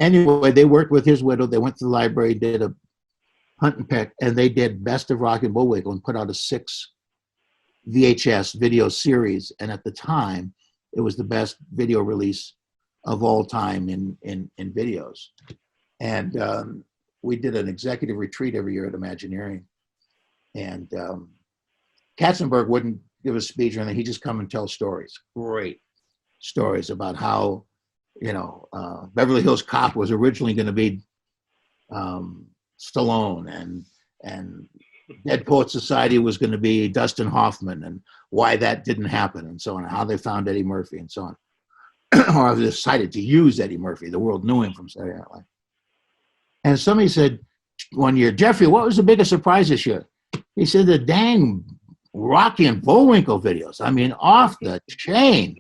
Anyway, they worked with his widow. They went to the library, did a hunt and peck, and they did Best of Rocky and Bullwinkle and put out a 6 VHS video series. And at the time, it was the best video release of all time in videos. And we did an executive retreat every year at Imagineering And Katzenberg wouldn't give a speech or anything. He'd just come and tell stories, great stories about how, Beverly Hills Cop was originally going to be Stallone, and Dead Poet Society was going to be Dustin Hoffman, and why that didn't happen, and so on, how they found Eddie Murphy, and so on. Or decided to use Eddie Murphy. The world knew him from Saturday Night Live. And somebody said one year, Jeffrey, what was the biggest surprise this year? He said the dang Rocky and Bullwinkle videos. I mean, off the chain.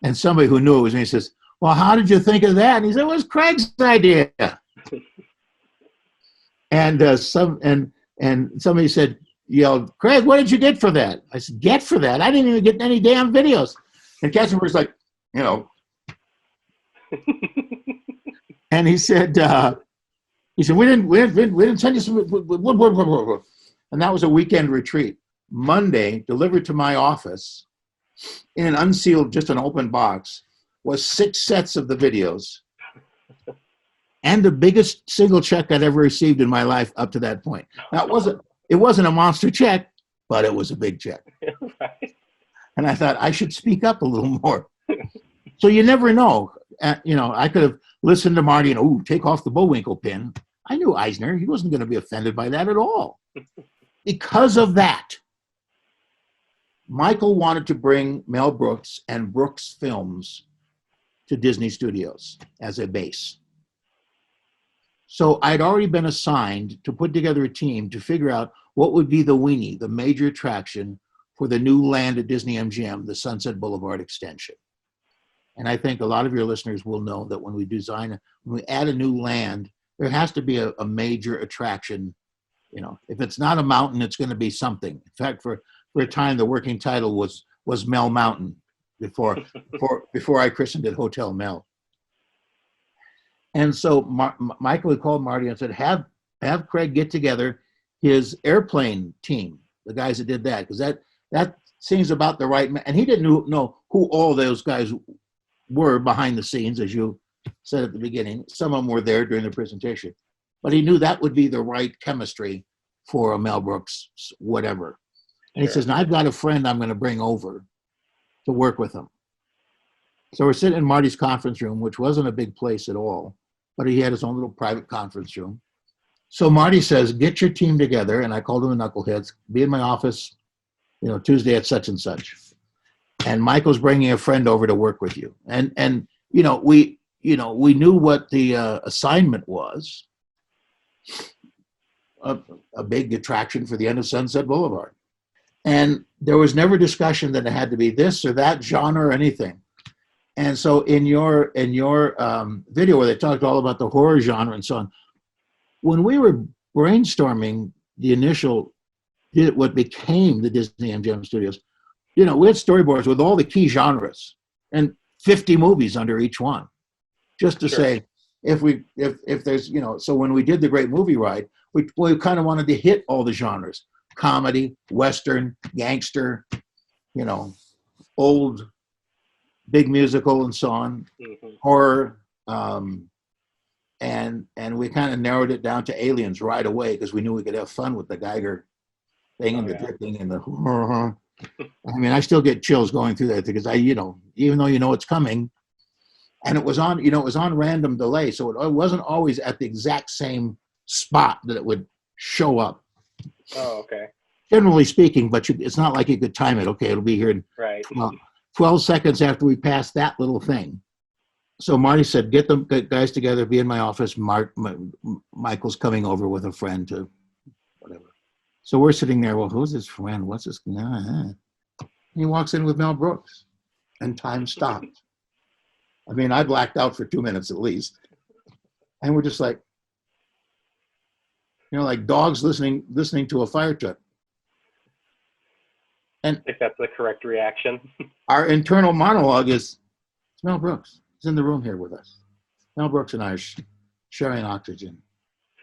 And somebody who knew it was me says, well, how did you think of that? And he said, it was Craig's idea. And somebody said, yelled, Craig, what did you get for that? I said, get for that? I didn't even get any damn videos. And Katzenberg's like, and he said, we didn't send you some, and that was a weekend retreat. Monday, delivered to my office in an unsealed, just an open box, was 6 sets of the videos and the biggest single check I'd ever received in my life up to that point. Now, it wasn't a monster check, but it was a big check. Right. And I thought I should speak up a little more. So you never know. I could have listened to Marty and, take off the Bullwinkle pin. I knew Eisner. He wasn't going to be offended by that at all. Because of that, Michael wanted to bring Mel Brooks and Brooks Films to Disney Studios as a base. So I'd already been assigned to put together a team to figure out what would be the weenie, the major attraction for the new land at Disney-MGM, the Sunset Boulevard extension. And I think a lot of your listeners will know that when we add a new land, there has to be a major attraction. If it's not a mountain, it's going to be something. In fact, for a time, the working title was Mel Mountain before I christened it Hotel Mel. And so Michael had called Marty and said, have Craig get together his airplane team, the guys that did that, because that seems about the right. And he didn't know who all those guys were behind the scenes, as you said at the beginning. Some of them were there during the presentation, but he knew that would be the right chemistry for a Mel Brooks, whatever. And he says, now I've got a friend I'm going to bring over to work with him. So we're sitting in Marty's conference room, which wasn't a big place at all, but he had his own little private conference room. So Marty says, get your team together. And I called him the Knuckleheads, be in my office, Tuesday at such and such. And Michael's bringing a friend over to work with you. And we knew what the assignment was, a big attraction for the end of Sunset Boulevard. And there was never discussion that it had to be this or that genre or anything. And so in your video where they talked all about the horror genre and so on, when we were brainstorming the initial, what became the Disney-MGM Studios, we had storyboards with all the key genres and 50 movies under each one, just to say, if there's, so when we did the Great Movie Ride, we kind of wanted to hit all the genres: comedy, Western, gangster, old, big musical and so on, horror, and we kind of narrowed it down to aliens right away because we knew we could have fun with the Geiger thing and the dripping and the. I mean, I still get chills going through that because even though it's coming, and it was on random delay, so it wasn't always at the exact same spot that it would show up. Oh, okay. Generally speaking, but it's not like you could time it. Okay, it'll be here in 12 seconds after we pass that little thing. So Marty said, get the guys together, be in my office. Michael's coming over with a friend to whatever. So we're sitting there, well, who's this friend? What's this? He walks in with Mel Brooks, and time stopped. I mean, I blacked out for 2 minutes at least. And we're just like, like dogs listening to a fire truck. And I think that's the correct reaction. Our internal monologue is, it's Mel Brooks. He's in the room here with us. Mel Brooks and I are sharing oxygen.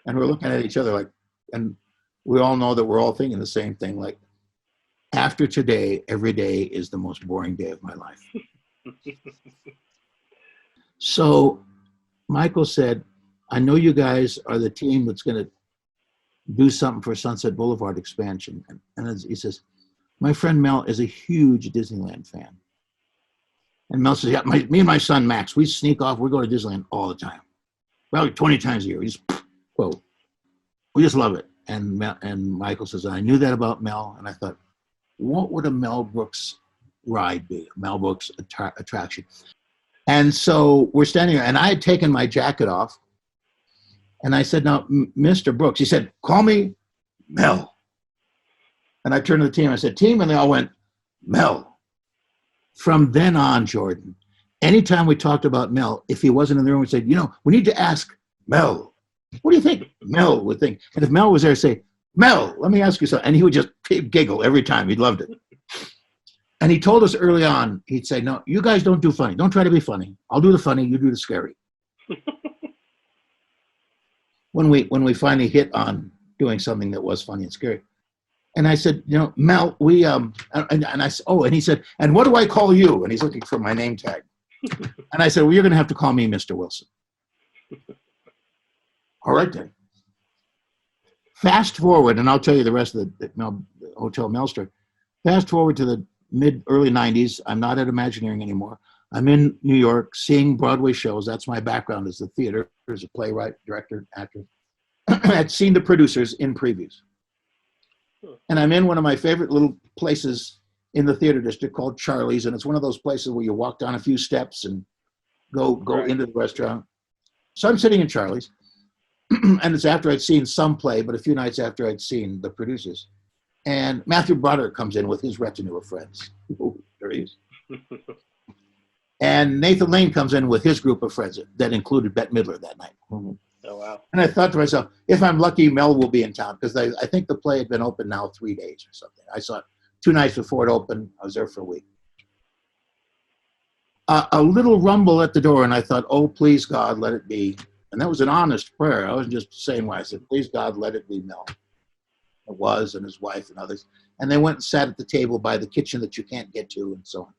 And we're looking at each other like, and we all know that we're all thinking the same thing. Like, after today, every day is the most boring day of my life. So Michael said, I know you guys are the team that's going to do something for Sunset Boulevard expansion. And he says, my friend Mel is a huge Disneyland fan. And Mel says, yeah, me and my son Max, we sneak off. We go to Disneyland all the time, probably 20 times a year. We just love it. And Michael says, I knew that about Mel, and I thought, what would a Mel Brooks ride be? A Mel Brooks attraction. And so we're standing there, and I had taken my jacket off, and I said, now, Mr. Brooks, he said, call me Mel. And I turned to the team, I said, team, and they all went, Mel. From then on, Jordan, anytime we talked about Mel, if he wasn't in the room, we said, we need to ask Mel. What do you think? Mel would think. And if Mel was there, say, Mel, let me ask you something. And he would just giggle every time. He loved it. And he told us early on, he'd say, no, you guys don't do funny. Don't try to be funny. I'll do the funny. You do the scary. When we finally hit on doing something that was funny and scary. And I said, Mel, we, and I said, and he said, and what do I call you? And he's looking for my name tag. And I said, well, you're going to have to call me Mr. Wilson. All right, then. Fast forward, and I'll tell you the rest of the Hotel Mel story. Fast forward to the early 90s. I'm not at Imagineering anymore. I'm in New York seeing Broadway shows. That's my background as the theater, as a playwright, director, actor. I'd seen the producers in previews. And I'm in one of my favorite little places in the theater district called Charlie's. And it's one of those places where you walk down a few steps and go into the restaurant. So I'm sitting in Charlie's. And it's after I'd seen some play, but a few nights after I'd seen the producers. And Matthew Broderick comes in with his retinue of friends. Oh, there he is. And Nathan Lane comes in with his group of friends that included Bette Midler that night. Oh, wow. And I thought to myself, if I'm lucky, Mel will be in town, because I think the play had been open now 3 days or something. I saw it 2 nights before it opened. I was there for a week. A little rumble at the door, and I thought, oh, please, God, let it be. And that was an honest prayer. I wasn't just saying what I said, please, God, let it be Mel. It was, and his wife and others. And they went and sat at the table by the kitchen that you can't get to, and so on.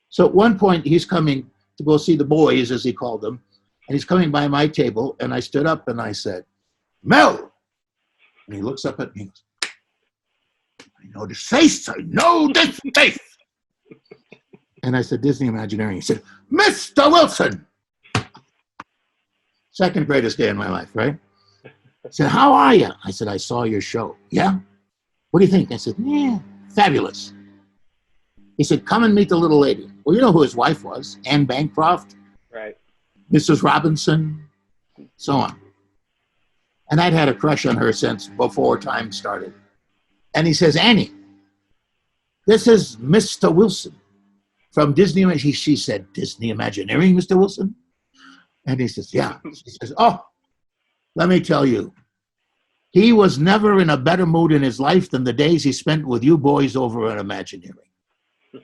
So at one point, he's coming to go see the boys, as he called them. And he's coming by my table, and I stood up and I said, Mel! And he looks up at me and goes, I know this face, I know this face. And I said, Disney Imagineering. He said, Mr. Wilson! Second greatest day in my life, right? He said, how are you? I said, I saw your show. Yeah? What do you think? I said, yeah, fabulous. He said, come and meet the little lady. Well, you know who his wife was, Anne Bancroft. Right. Mrs. Robinson, so on. And I'd had a crush on her since before time started. And he says, Annie, this is Mr. Wilson from Disney. She said, Disney Imagineering, Mr. Wilson? And he says, yeah. She says, oh, let me tell you, he was never in a better mood in his life than the days he spent with you boys over at Imagineering.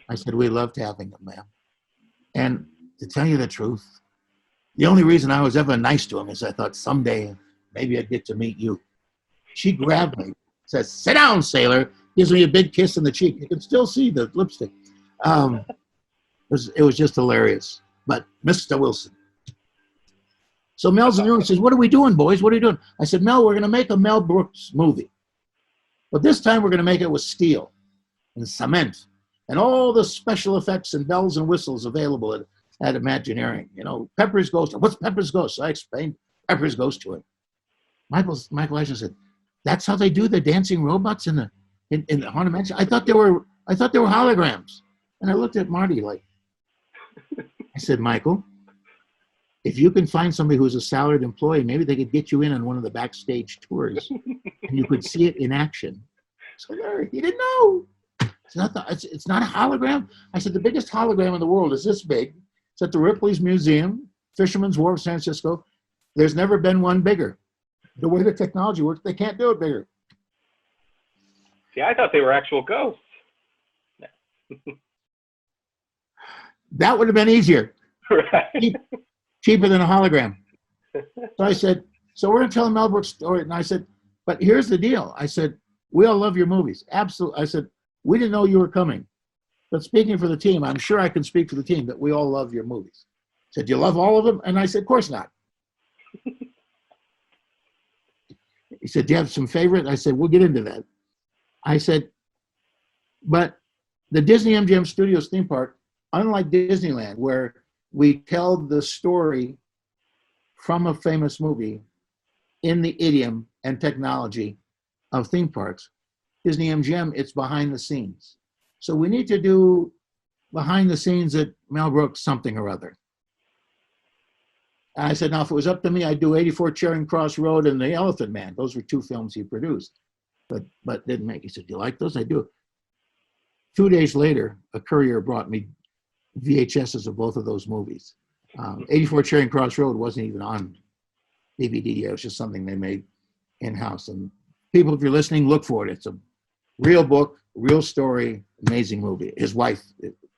I said, we loved having him, ma'am. And to tell you the truth, the only reason I was ever nice to him is I thought someday maybe I'd get to meet you. She grabbed me, says, sit down, sailor, gives me a big kiss on the cheek. You can still see the lipstick. It was just hilarious. But Mr. Wilson. So Mel's in the room and says, what are we doing, boys? What are you doing? I said, Mel, we're going to make a Mel Brooks movie. But this time we're going to make it with steel and cement and all the special effects and bells and whistles available at Imagineering. Pepper's Ghost. What's Pepper's Ghost? So I explained Pepper's Ghost to him. Michael Eisner said, that's how they do the dancing robots in the Haunted Mansion? I thought they were holograms. And I looked at Marty like, I said, Michael, if you can find somebody who's a salaried employee, maybe they could get you in on one of the backstage tours and you could see it in action. So Larry, he didn't know. It's not a hologram. I said, the biggest hologram in the world is this big. It's at the Ripley's Museum, Fisherman's Wharf, San Francisco. There's never been one bigger. The way the technology works, they can't do it bigger. See, I thought they were actual ghosts. That would have been easier. Right. Cheaper than a hologram. So I said, so we're going to tell a Mel Brooks story. And I said, but here's the deal. I said, we all love your movies. Absolutely. I said, we didn't know you were coming. But speaking for the team, I'm sure I can speak for the team that we all love your movies. He said, do you love all of them? And I said, of course not. He said, do you have some favorite? I said, we'll get into that. I said, but the Disney-MGM Studios theme park, unlike Disneyland, where we tell the story from a famous movie in the idiom and technology of theme parks, Disney-MGM, it's behind the scenes. So we need to do behind the scenes at Mel Brooks something or other. And I said, now, if it was up to me, I'd do 84 Charing Cross Road and The Elephant Man. Those were two films he produced, but didn't make. He said, do you like those? I do. 2 days later, a courier brought me VHSs of both of those movies. 84 Charing Cross Road wasn't even on DVD. It was just something they made in-house. And people, if you're listening, look for it. It's a real book, real story, amazing movie. His wife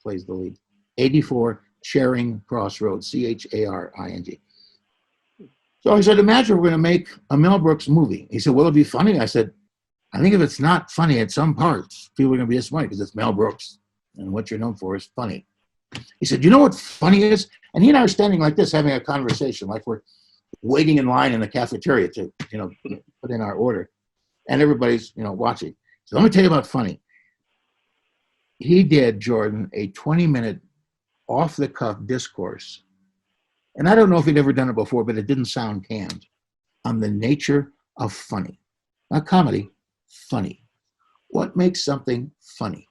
plays the lead. 84 Charing Cross Road, Charing. So I said, imagine we're going to make a Mel Brooks movie. He said, will it be funny? I said, I think if it's not funny at some parts, people are going to be disappointed because it's Mel Brooks. And what you're known for is funny. He said, you know what funny is? And he and I are standing like this, having a conversation, like we're waiting in line in the cafeteria to, put in our order. And everybody's, watching. So let me tell you about funny. He did, Jordan, a 20-minute off-the-cuff discourse. And I don't know if he'd ever done it before, but it didn't sound canned, on the nature of funny. Not comedy, funny. What makes something funny?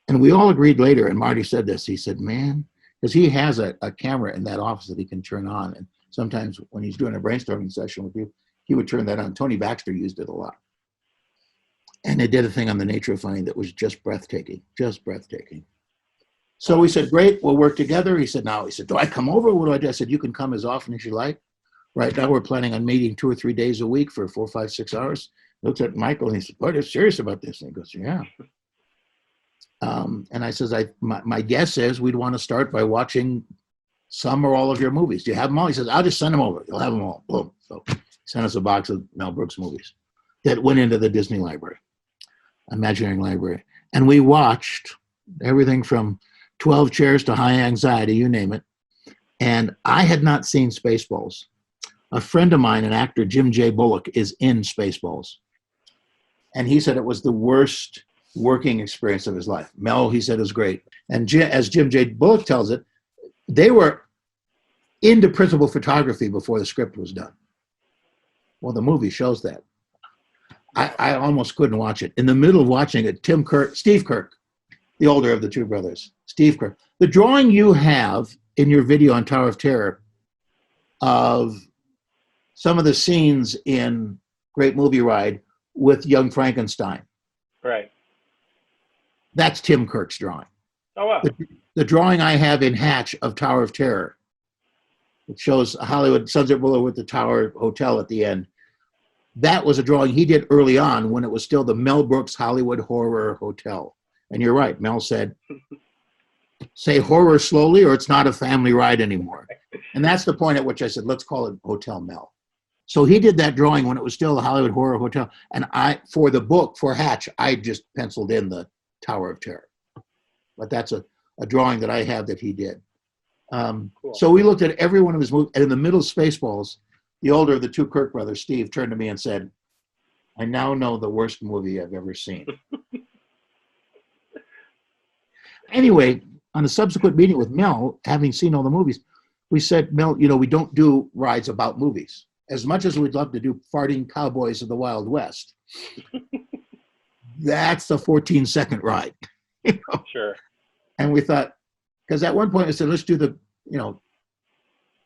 And we all agreed later, and Marty said this, he said, man, because he has a camera in that office that he can turn on. And sometimes when he's doing a brainstorming session with you, he would turn that on. Tony Baxter used it a lot. And they did a thing on the nature of funny that was just breathtaking, just breathtaking. So we said, great, we'll work together. He said, do I come over? What do I do? I said, you can come as often as you like. Right now we're planning on meeting 2 or 3 days a week for 4, 5, 6 hours. Looked at Michael and he said, boy, they're serious about this. And he goes, yeah. And I says, my guess is we'd want to start by watching some or all of your movies. Do you have them all? He says, I'll just send them over. You'll have them all. Boom. So he sent us a box of Mel Brooks movies that went into the Disney library, Imagineering library. And we watched everything from 12 Chairs to High Anxiety, you name it. And I had not seen Spaceballs. A friend of mine, an actor, Jim J. Bullock, is in Spaceballs. And he said it was the worst working experience of his life. Mel, he said, was great. And as Jim J. Bullock tells it, they were into principal photography before the script was done. Well, the movie shows that. I almost couldn't watch it. In the middle of watching it, Steve Kirk, the older of the two brothers, Steve Kirk. The drawing you have in your video on Tower of Terror of some of the scenes in Great Movie Ride with Young Frankenstein. Right. That's Tim Kirk's drawing. Oh, wow. The drawing I have in Hatch of Tower of Terror, it shows Hollywood Sunset Boulevard with the Tower Hotel at the end. That was a drawing he did early on when it was still the Mel Brooks Hollywood Horror Hotel. And you're right, Mel said, say horror slowly or it's not a family ride anymore. And that's the point at which I said, let's call it Hotel Mel. So he did that drawing when it was still the Hollywood Horror Hotel. And for the book, for Hatch, I just penciled in the Tower of Terror. But that's a drawing that I have that he did. Cool. So we looked at every one of his movies. And in the middle of Spaceballs, the older of the two Kirk brothers, Steve, turned to me and said, I now know the worst movie I've ever seen. Anyway, on a subsequent meeting with Mel, having seen all the movies, we said, Mel, we don't do rides about movies. As much as we'd love to do Farting Cowboys of the Wild West, that's the 14-second ride. Sure. And we thought, because at one point I said, let's do the,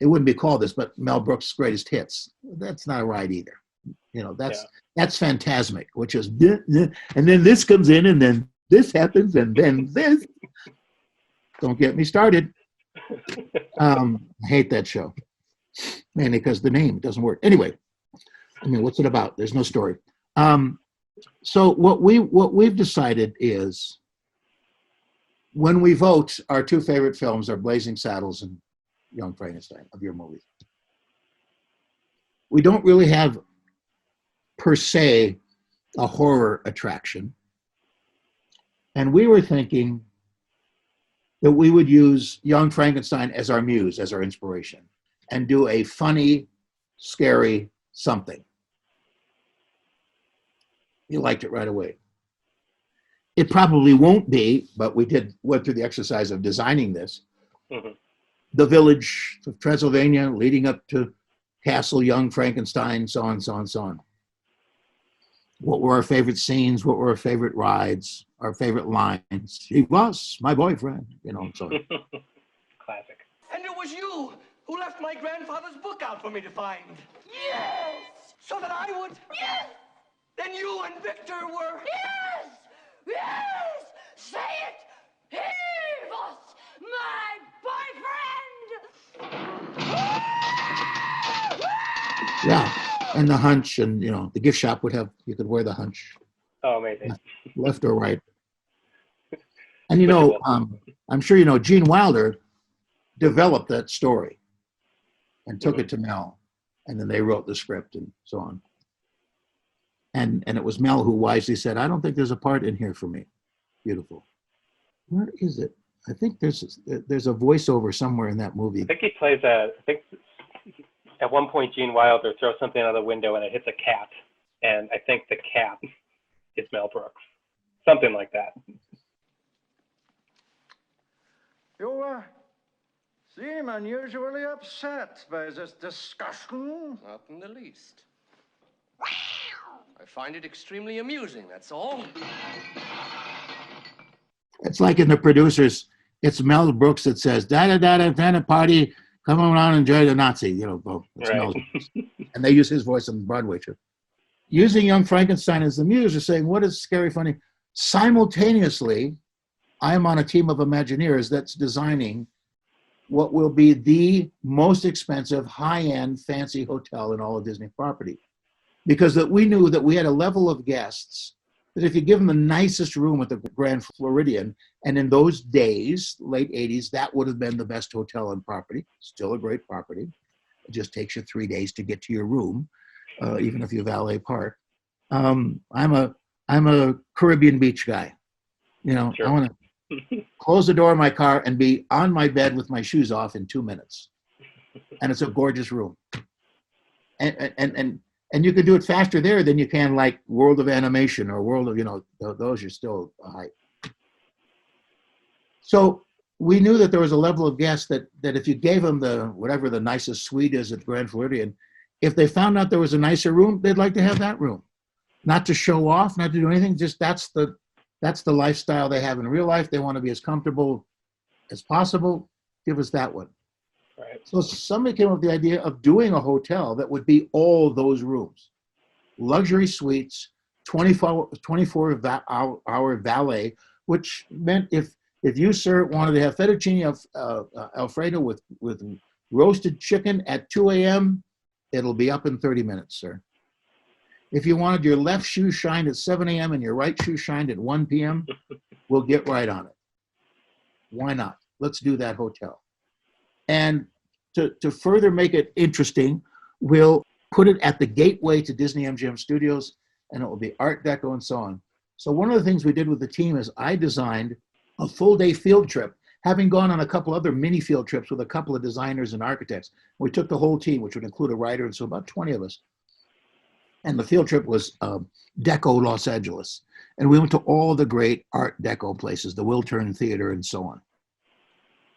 it wouldn't be called this, but Mel Brooks' Greatest Hits. That's not a ride either. That's Phantasmic, which is, and then this comes in, and then this happens, and then this. Don't get me started. I hate that show. Mainly because the name doesn't work. Anyway, what's it about? There's no story. So what we've decided is when we vote, our two favorite films are Blazing Saddles and Young Frankenstein of your movies. We don't really have, per se, a horror attraction. And we were thinking that we would use Young Frankenstein as our muse, as our inspiration, and do a funny, scary something. He liked it right away. It probably won't be, but we went through the exercise of designing this. Mhm. The village of Transylvania leading up to Castle Young Frankenstein, so on, so on, so on. What were our favorite scenes? What were our favorite rides? Our favorite lines? He was my boyfriend, you know, so. Classic. And it was you who left my grandfather's book out for me to find. Yes! So that I would... Yes! Then you and Victor were... Yes! Yes! Say it! He was my boyfriend! Yeah, and the hunch, and, you know, the gift shop would have, you could wear the hunch, Oh, amazing. left or right. And, you know, I'm sure you know, Gene Wilder developed that story and took it to Mel, and then they wrote the script and so on. And it was Mel who wisely said, I don't think there's a part in here for me. Beautiful. Where is it? I think there's a voiceover somewhere in that movie. I think he plays I think at one point Gene Wilder throws something out of the window and it hits a cat. And I think the cat is Mel Brooks. Something like that. You seem unusually upset by this discussion. Not in the least. I find it extremely amusing, that's all. It's like in The Producers, it's Mel Brooks that says, da-da-da-da-da, party, come around and enjoy the Nazi. You know, well, it's Right. Mel Brooks. And they use his voice on the Broadway show. Using Young Frankenstein as the muse, are saying, what is scary funny? Simultaneously, I'm on a team of Imagineers that's designing what will be the most expensive, high-end, fancy hotel in all of Disney property. Because that we knew that we had a level of guests that if you give them the nicest room at the Grand Floridian, and in those days, late 80s, that would have been the best hotel on property, still a great property. It just takes you 3 days to get to your room, even if you valet park. I'm a Caribbean beach guy. You know, Sure. I want to close the door of my car and be on my bed with my shoes off in 2 minutes. And it's a gorgeous room. And you can do it faster there than you can like World of Animation or World of, you know, those are still high. So we knew that there was a level of guests that if you gave them whatever the nicest suite is at Grand Floridian, if they found out there was a nicer room, they'd like to have that room. Not to show off, not to do anything, just that's the lifestyle they have in real life. They want to be as comfortable as possible. Give us that one. Right. So somebody came up with the idea of doing a hotel that would be all those rooms. Luxury suites, 24-hour valet, which meant if you, sir, wanted to have fettuccine Alfredo with roasted chicken at 2 a.m., it'll be up in 30 minutes, sir. If you wanted your left shoe shined at 7 a.m. and your right shoe shined at 1 p.m., we'll get right on it. Why not? Let's do that hotel. And to further make it interesting, we'll put it at the gateway to Disney-MGM Studios, and it will be Art Deco and so on. So one of the things we did with the team is I designed a full-day field trip, having gone on a couple other mini field trips with a couple of designers and architects. We took the whole team, which would include a writer, and so about 20 of us. And the field trip was Deco Los Angeles. And we went to all the great Art Deco places, the Wiltern Theater and so on.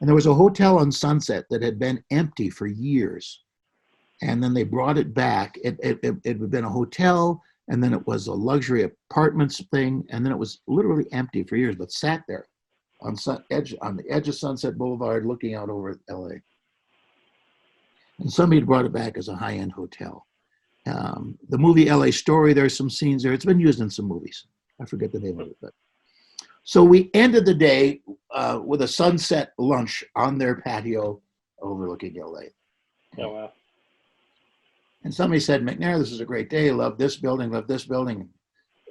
And there was a hotel on Sunset that had been empty for years. And then they brought it back. It had been a hotel, and then it was a luxury apartments thing, and then it was literally empty for years, but sat there on the edge of Sunset Boulevard looking out over LA. And somebody had brought it back as a high-end hotel. The movie LA Story, there's some scenes there. It's been used in some movies. I forget the name of it. But. So we ended the day with a sunset lunch on their patio overlooking LA. Oh, wow. And somebody said, McNair, this is a great day. Love this building, love this building.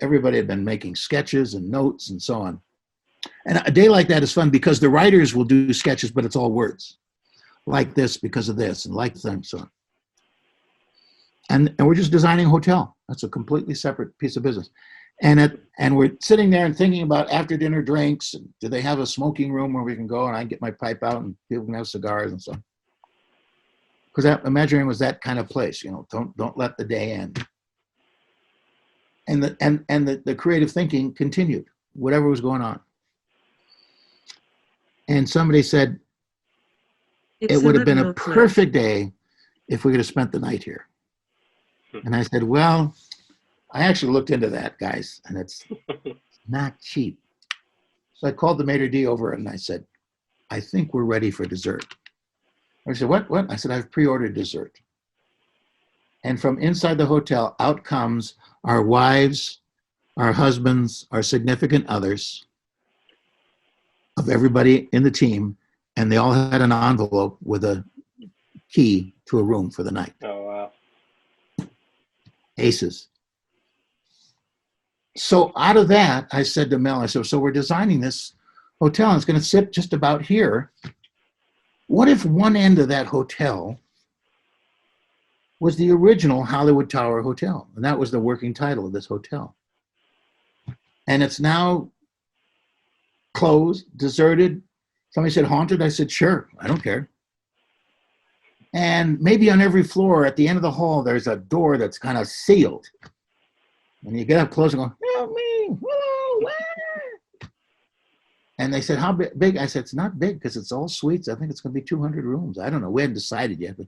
Everybody had been making sketches and notes and so on. And a day like that is fun because the writers will do sketches, but it's all words. Like this because of this, and like that, and so on. And we're just designing a hotel. That's a completely separate piece of business. And we're sitting there and thinking about after dinner drinks. Do they have a smoking room where we can go and I can get my pipe out and people can have cigars and so on? Because Imagineering was that kind of place, you know, don't let the day end. And the creative thinking continued, whatever was going on. And somebody said, it would have been a perfect day if we could have spent the night here. And I said, well, I actually looked into that, guys, and it's not cheap. So I called the maitre d' over and I said, I think we're ready for dessert. I said, what? I said, I've pre-ordered dessert. And from inside the hotel, out comes our wives, our husbands, our significant others of everybody in the team. And they all had an envelope with a key to a room for the night. Oh, wow. Aces. So out of that, I said to Mel, I said, so we're designing this hotel and it's going to sit just about here. What if one end of that hotel was the original Hollywood Tower Hotel? And that was the working title of this hotel. And it's now closed, deserted. Somebody said haunted. I said, sure, I don't care. And maybe on every floor at the end of the hall, there's a door that's kind of sealed. And you get up close and go, help me. Whoa, ah. And they said, how big? I said, it's not big because it's all suites. I think it's going to be 200 rooms. I don't know. We hadn't decided yet, but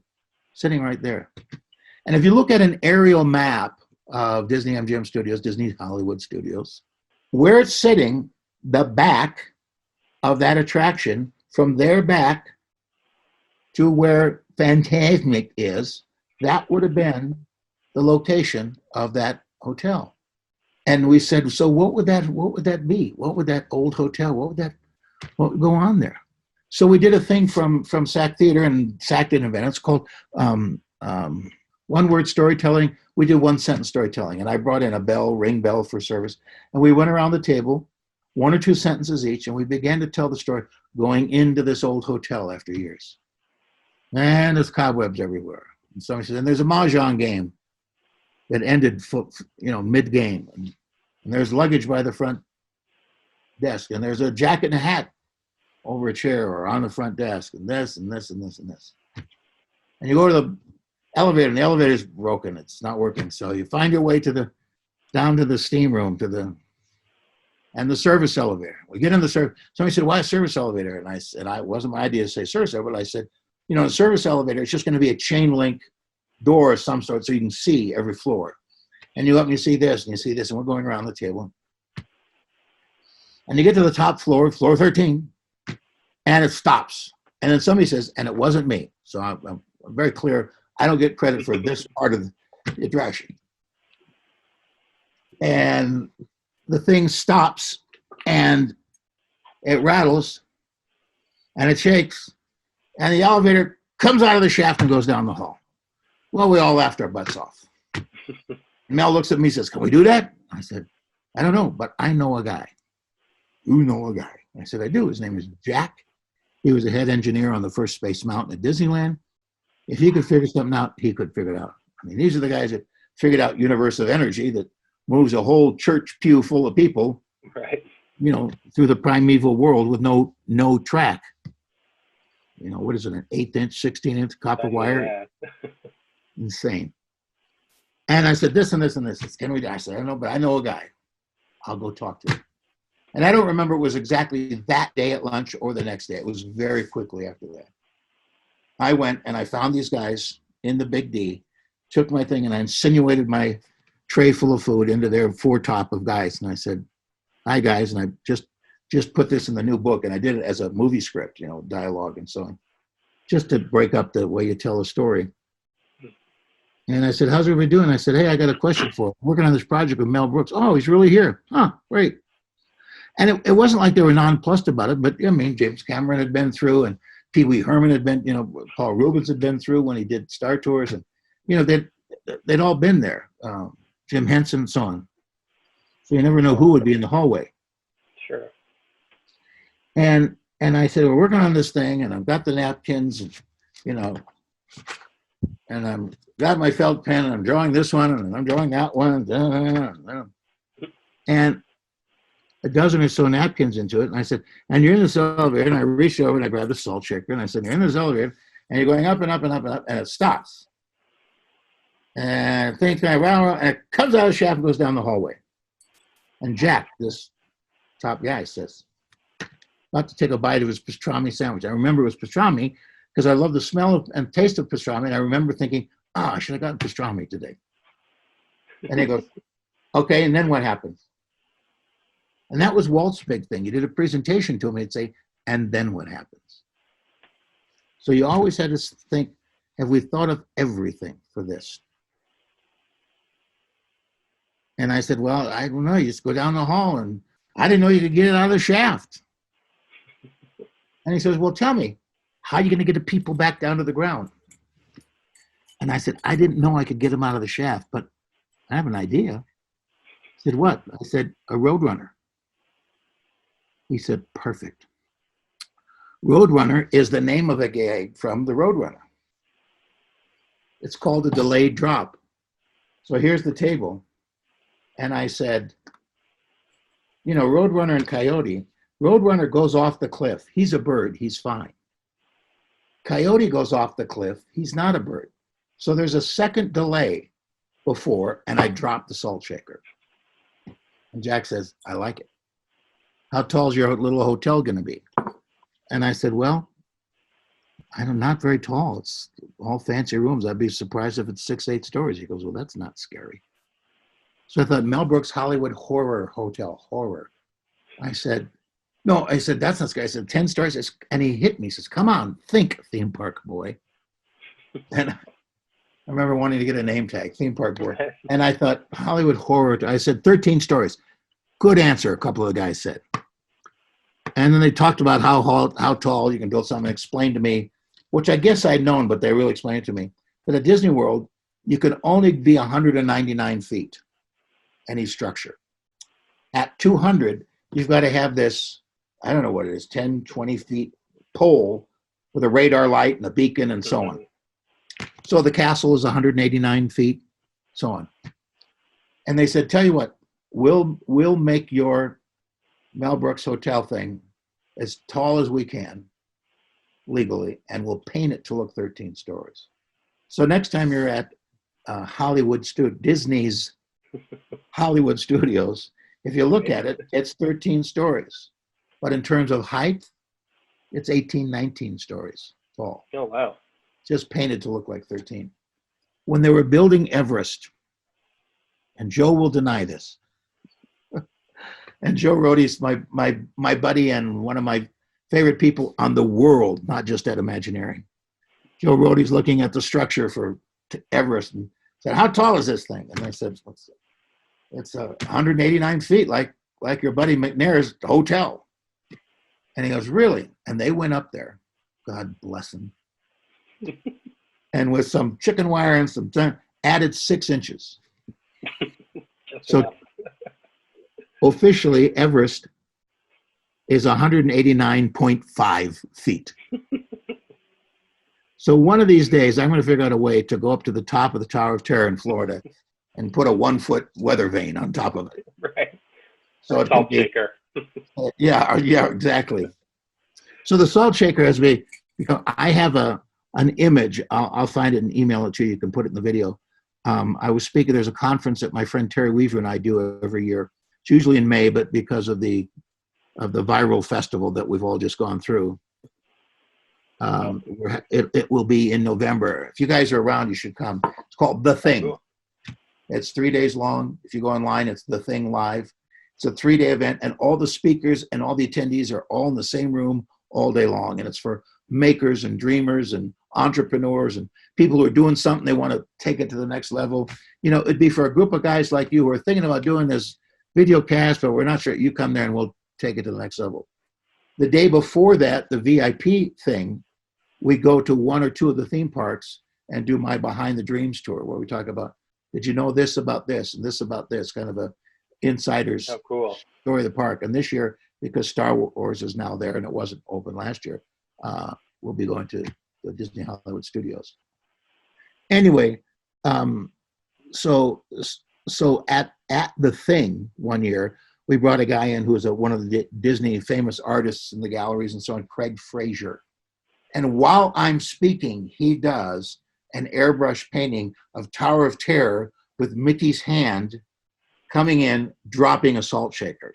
sitting right there. And if you look at an aerial map of Disney-MGM Studios, Disney Hollywood Studios, where it's sitting, the back of that attraction, from their back to where Fantasmic is, that would have been the location of that hotel. And we said, so what would that be? What would that old hotel, what would go on there? So we did a thing from SAC Theater, and SAC didn't invent it. It's called one-word storytelling. We did one-sentence storytelling, and I brought in a ring bell for service, and we went around the table, 1 or 2 sentences each, and we began to tell the story going into this old hotel after years. And there's cobwebs everywhere. And somebody says, and there's a mahjong game that ended, mid-game. And there's luggage by the front desk. And there's a jacket and a hat over a chair or on the front desk. And this and this and this and this. And you go to the elevator, and the elevator's broken. It's not working. So you find your way down to the steam room, and the service elevator. We get in the service. Somebody said, why a service elevator? And I said, it wasn't my idea to say service elevator, but I said, a service elevator, it's just going to be a chain link door of some sort so you can see every floor. And you let me see this, and you see this, and we're going around the table. And you get to the top floor, floor 13, and it stops. And then somebody says, and it wasn't me. So I'm very clear. I don't get credit for this part of the attraction. And the thing stops, and it rattles, and it shakes, and the elevator comes out of the shaft and goes down the hall. Well, we all laughed our butts off. Mel looks at me and says, can we do that? I said, I don't know, but I know a guy. You know a guy? I said, I do. His name is Jack. He was the head engineer on the first Space Mountain at Disneyland. If he could figure something out, he could figure it out. I mean, these are the guys that figured out universe of energy that moves a whole church pew full of people, right, through the primeval world with no track. What is it, an 1/8-inch, 16-inch copper wire? Yeah. Insane. And I said, this and this and this. Can we do? I said, I don't know, but I know a guy. I'll go talk to him. And I don't remember it was exactly that day at lunch or the next day. It was very quickly after that. I went and I found these guys in the Big D, took my thing, and I insinuated my tray full of food into their foretop of guys. And I said, hi, guys. And I just put this in the new book. And I did it as a movie script, dialogue and so on, just to break up the way you tell a story. And I said, how's everybody doing? I said, hey, I got a question for you. I'm working on this project with Mel Brooks. Oh, he's really here. Huh, great. And it wasn't like they were nonplussed about it, but James Cameron had been through, and Pee Wee Herman had been, Paul Rubens had been through when he did Star Tours, and, they'd all been there. Jim Henson and so on. So you never know who would be in the hallway. Sure. And I said, we're working on this thing, and I've got the napkins, and I'm got my felt pen, and I'm drawing this one, and I'm drawing that one, and a dozen or so napkins into it. And I said, and you're in this elevator, and I reached over and I grabbed the salt shaker, and I said, you're in this elevator, and you're going up and up and up and up, and it stops. And things kind of around, and it comes out of the shaft and goes down the hallway. And Jack, this top guy, says, not to take a bite of his pastrami sandwich. I remember it was pastrami because I love the smell and taste of pastrami. And I remember thinking, I should have gotten pastrami today. And he goes, okay, and then what happens? And that was Walt's big thing. He did a presentation to him, and he'd say, and then what happens? So you always had to think, have we thought of everything for this? And I said, well, I don't know. You just go down the hall, and I didn't know you could get it out of the shaft. And he says, well, tell me, how are you going to get the people back down to the ground? And I said, I didn't know I could get them out of the shaft, but I have an idea. He said, what? I said, a roadrunner. He said, perfect. Roadrunner is the name of a gag from the Roadrunner. It's called a delayed drop. So here's the table. And I said, you know, Roadrunner and Coyote. Roadrunner goes off the cliff. He's a bird. He's fine. Coyote goes off the cliff. He's not a bird. So there's a second delay before, and I drop the salt shaker. And Jack says, I like it. How tall is your little hotel going to be? And I said, well, I'm not very tall. It's all fancy rooms. I'd be surprised if it's 6, 8 stories. He goes, well, that's not scary. So I thought, Mel Brooks Hollywood Horror Hotel, horror. I said, no, I said, that's not scary. I said, 10 stories. And he hit me. He says, come on, think, theme park boy. And I remember wanting to get a name tag, theme park boy. And I thought, Hollywood Horror. I said, 13 stories. Good answer, a couple of the guys said. And then they talked about how tall you can build something, explained to me, which I guess I'd known, but they really explained it to me, that at Disney World, you can only be 199 feet, any structure. At 200, you've got to have this, I don't know what it is, 10, 20 feet pole with a radar light and a beacon and so on. So the castle is 189 feet, so on. And they said, tell you what, we'll make your Mel Brooks hotel thing as tall as we can legally, and we'll paint it to look 13 stories. So next time you're at Disney's Hollywood Studios, if you look at it, it's 13 stories. But in terms of height, it's 18, 19 stories tall. Oh, wow. Just painted to look like 13. When they were building Everest, and Joe will deny this, and Joe Rohde's my buddy and one of my favorite people on the world, not just at Imagineering. Joe Rohde's looking at the structure for Everest and said, how tall is this thing? And I said, it's 189 feet, like your buddy McNair's hotel. And he goes, really? And they went up there, God bless him. And with some chicken wire and some added 6 inches. So officially, Everest is 189.5 feet. So one of these days, I'm going to figure out a way to go up to the top of the Tower of Terror in Florida and put a 1-foot weather vane on top of it. Right. So a salt shaker. Yeah, exactly. So the salt shaker has become, I have an image. I'll find it and email it to you. You can put it in the video. I was speaking, there's a conference that my friend Terry Weaver and I do every year. It's usually in May, but because of the viral festival that we've all just gone through, it will be in November. If you guys are around, you should come. It's called The Thing. Cool. It's 3 days long. If you go online, it's The Thing Live. It's a 3-day event, and all the speakers and all the attendees are all in the same room all day long. And it's for makers and dreamers and entrepreneurs and people who are doing something, they want to take it to the next level. You know, it'd be for a group of guys like you who are thinking about doing this video cast, but we're not sure. You come there and we'll take it to the next level. The day before that, the VIP thing, we go to 1 or 2 of the theme parks and do my Behind the Dreams tour, where we talk about, did you know this about this and this about this, kind of a insider's cool story of the park. And this year, because Star Wars is now there and it wasn't open last year, we'll be going to the Disney Hollywood Studios. Anyway, so at the Thing one year, we brought a guy in who was one of the Disney famous artists in the galleries and so on, Craig Frazier. And while I'm speaking, he does an airbrush painting of Tower of Terror with Mickey's hand coming in, dropping a salt shaker.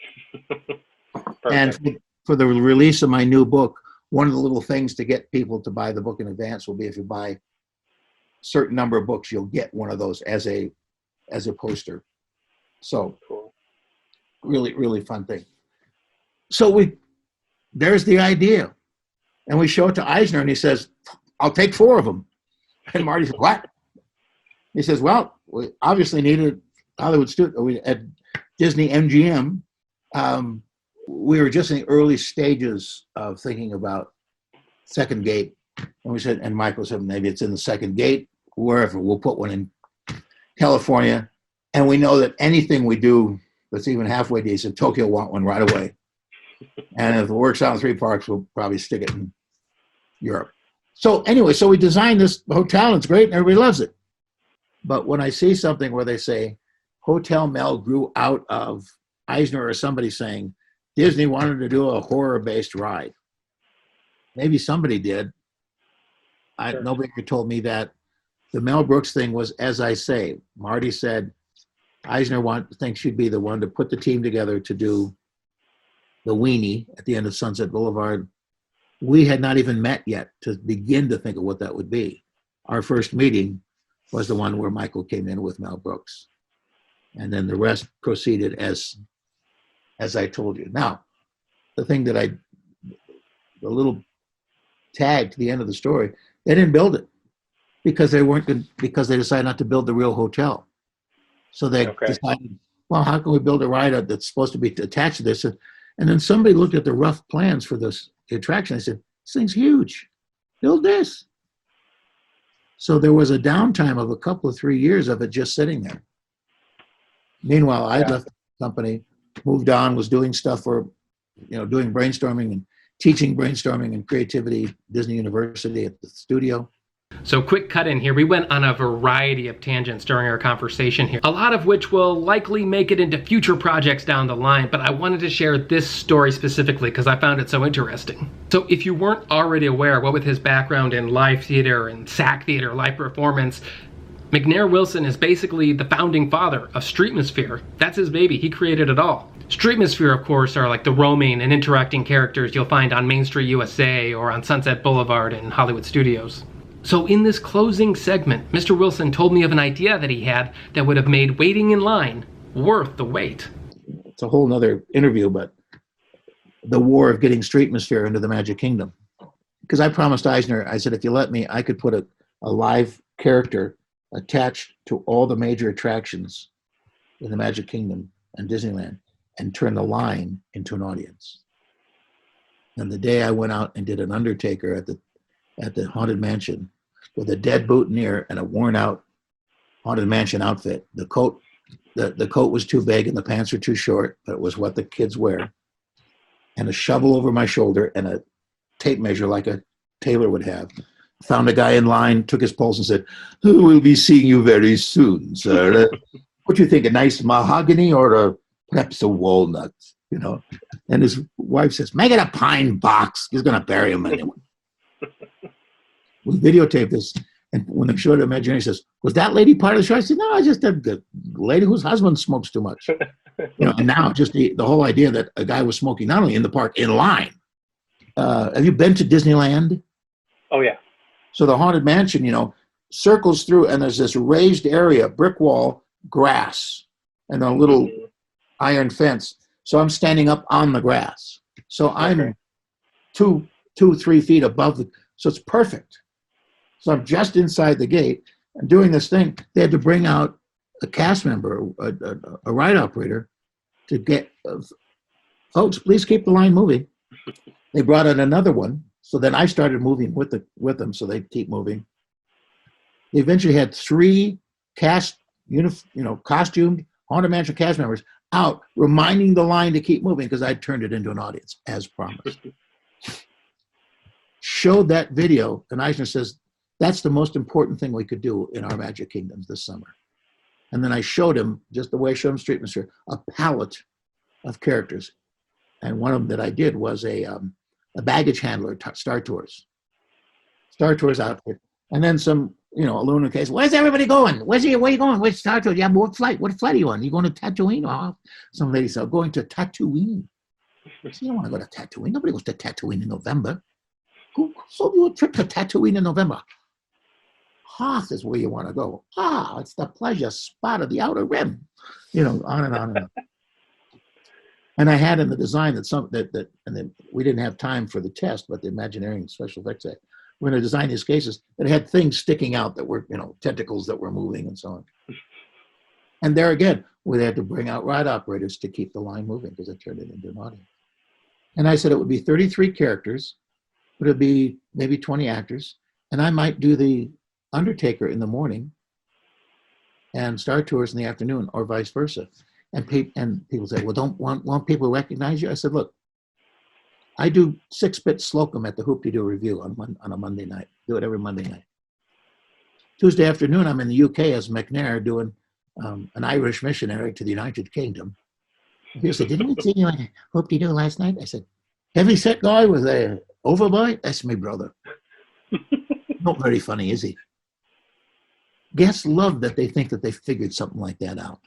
And for the release of my new book, one of the little things to get people to buy the book in advance will be if you buy a certain number of books, you'll get one of those as a poster. So Cool. really, really fun thing. So there's the idea. And we show it to Eisner and he says, I'll take 4 of them. And Marty said, what? He says, well, we obviously needed Hollywood studio at Disney-MGM. We were just in the early stages of thinking about Second Gate. And we said, and Michael said, maybe it's in the Second Gate, wherever. We'll put one in California. And we know that anything we do that's even halfway decent, Tokyo want one right away. And if it works out in 3 parks, we'll probably stick it in Europe. So anyway, so we designed this hotel. It's great and everybody loves it. But when I see something where they say Hotel Mel grew out of Eisner or somebody saying Disney wanted to do a horror-based ride. Maybe somebody did. Sure. Nobody ever told me that. The Mel Brooks thing was, as I say, Marty said Eisner thinks she'd be the one to put the team together to do the weenie at the end of Sunset Boulevard. We had not even met yet to begin to think of what that would be. Our first meeting was the one where Michael came in with Mel Brooks. And then the rest proceeded as I told you. Now, the thing that the little tag to the end of the story, they didn't build it because because they decided not to build the real hotel. So they decided, well, how can we build a ride that's supposed to be attached to this? And then somebody looked at the rough plans for the attraction. They said, this thing's huge. Build this. So there was a downtime of a couple of 3 years of it just sitting there. Meanwhile, I left the company, moved on, was doing stuff for, doing brainstorming and teaching brainstorming and creativity, Disney University at the studio. So quick cut in here. We went on a variety of tangents during our conversation here, a lot of which will likely make it into future projects down the line, but I wanted to share this story specifically because I found it so interesting. So if you weren't already aware, what with his background in live theater and SAC theater, live performance, McNair Wilson is basically the founding father of Streetmosphere. That's his baby. He created it all. Streetmosphere, of course, are like the roaming and interacting characters you'll find on Main Street USA or on Sunset Boulevard and Hollywood Studios. So in this closing segment, Mr. Wilson told me of an idea that he had that would have made waiting in line worth the wait. It's a whole nother interview, but the war of getting Streetmosphere into the Magic Kingdom. Because I promised Eisner, I said, if you let me, I could put a live character attached to all the major attractions in the Magic Kingdom and Disneyland and turn the line into an audience. And the day I went out and did an Undertaker at the Haunted Mansion with a dead boutonniere and a worn out Haunted Mansion outfit. The coat was too big and the pants were too short, but it was what the kids wear. And a shovel over my shoulder and a tape measure like a tailor would have. Found a guy in line, took his pulse and said, "Oh, we'll be seeing you very soon, sir. What do you think, a nice mahogany or perhaps a walnut?" And his wife says, "Make it a pine box. He's going to bury him anyway." We videotaped this, and when they showed it, Imagineering, he says, "Was that lady part of the show?" I said, "No, I just had the lady whose husband smokes too much." And now just the whole idea that a guy was smoking not only in the park, in line. Have you been to Disneyland? Oh, yeah. So the Haunted Mansion, circles through, and there's this raised area, brick wall, grass, and a little iron fence. So I'm standing up on the grass. So I'm 2-3 feet above so it's perfect. So I'm just inside the gate and doing this thing. They had to bring out a cast member, a ride operator, to get, folks, please keep the line moving. They brought in another one. So then I started moving with them so they keep moving. They eventually had 3 costumed Haunted Mansion cast members out reminding the line to keep moving because I'd turned it into an audience as promised. Showed that video, and Eisner says, that's the most important thing we could do in our Magic Kingdoms this summer. And then I showed him, just the way I showed him Streetmosphere, a palette of characters. And one of them that I did was a baggage handler, Star Tours outfit. And then some you know, a lunar case. Where's everybody going? Where are you going? Which Tatooine? Yeah, what flight? What flight are you on? You going to Tatooine? Oh, some lady said, going to Tatooine. I said, you don't want to go to Tatooine. Nobody goes to Tatooine in November. Who sold you a trip to Tatooine in November? Hoth is where you want to go. Ah, it's the pleasure spot of the Outer Rim. You know, on and on and on. And I had in the design that we didn't have time for the test, but the Imagineering special effects said, we're going to design these cases that had things sticking out that were, you know, tentacles that were moving and so on. And there again, we had to bring out ride operators to keep the line moving because it turned it into an audience. And I said it would be 33 characters, but it'd be maybe 20 actors, and I might do the Undertaker in the morning and Star Tours in the afternoon, or vice versa. And people say, well, won't people recognize you? I said, look, I do 6-bit Slocum at the Hoop-de-Doo Review on a Monday night. Do it every Monday night. Tuesday afternoon, I'm in the UK as McNair doing an Irish missionary to the United Kingdom. People said, didn't we see you on Hoop-de-Doo last night? I said, heavy set guy with a overbite? That's me brother. Not very funny, is he? Guests love that they think that they figured something like that out.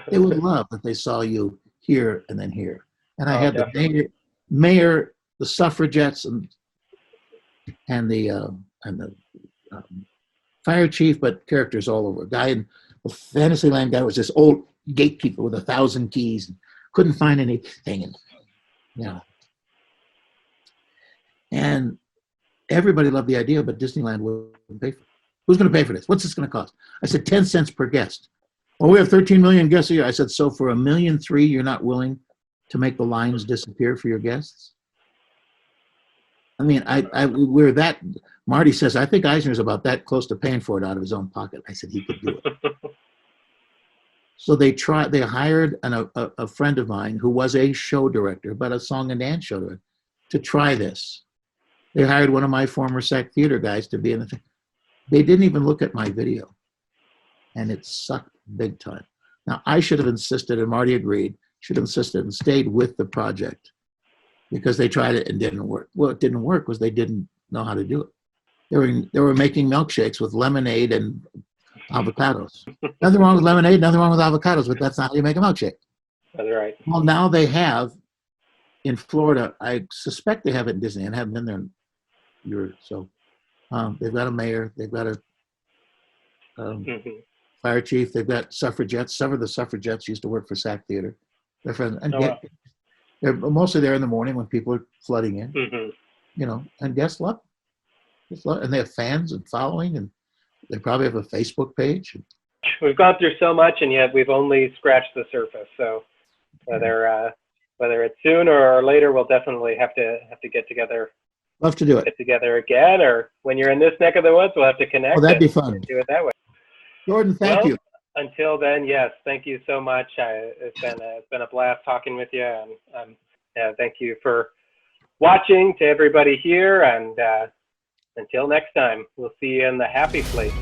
They would love that they saw you here and then here. And I had definitely. the mayor, the suffragettes, and the fire chief, but characters all over. A guy in the Fantasyland guy was this old gatekeeper with 1,000 keys and couldn't find anything. And, you know. And everybody loved the idea, but Disneyland wouldn't pay for it. Who's going to pay for this? What's this going to cost? I said, 10 cents per guest. Well, we have 13 million guests a year. I said, so for $1.3 million, you're not willing to make the lines disappear for your guests? I mean, we're that, Marty says, I think Eisner's about that close to paying for it out of his own pocket. I said, he could do it. So they hired a friend of mine who was a show director, but a song and dance show director, to try this. They hired one of my former SAC theater guys to be in the thing. They didn't even look at my video, and it sucked big time. Now, I should have insisted, and Marty agreed, should have insisted and stayed with the project because they tried it and didn't work. Well, it didn't work because they didn't know how to do it. They were making milkshakes with lemonade and avocados. Nothing wrong with lemonade, nothing wrong with avocados, but that's not how you make a milkshake. That's right. Well, now they have in Florida. I suspect they have it in Disney, and I haven't been there in a year or so. They've got a mayor. They've got a fire chief. They've got suffragettes. Some of the suffragettes used to work for SAC Theater. They're friends, and they're mostly there in the morning when people are flooding in. You know, and guests love it. And they have fans and following, and they probably have a Facebook page. We've gone through so much, and yet we've only scratched the surface. So whether it's soon or later, we'll definitely have to get together. Love to do it. Get together again, or when you're in this neck of the woods, we'll have to connect. Oh, that'd be fun. Do it that way. Jordan, thank you. Until then, yes, thank you so much. It's been a blast talking with you, and thank you for watching to everybody here. And until next time, we'll see you in the happy place.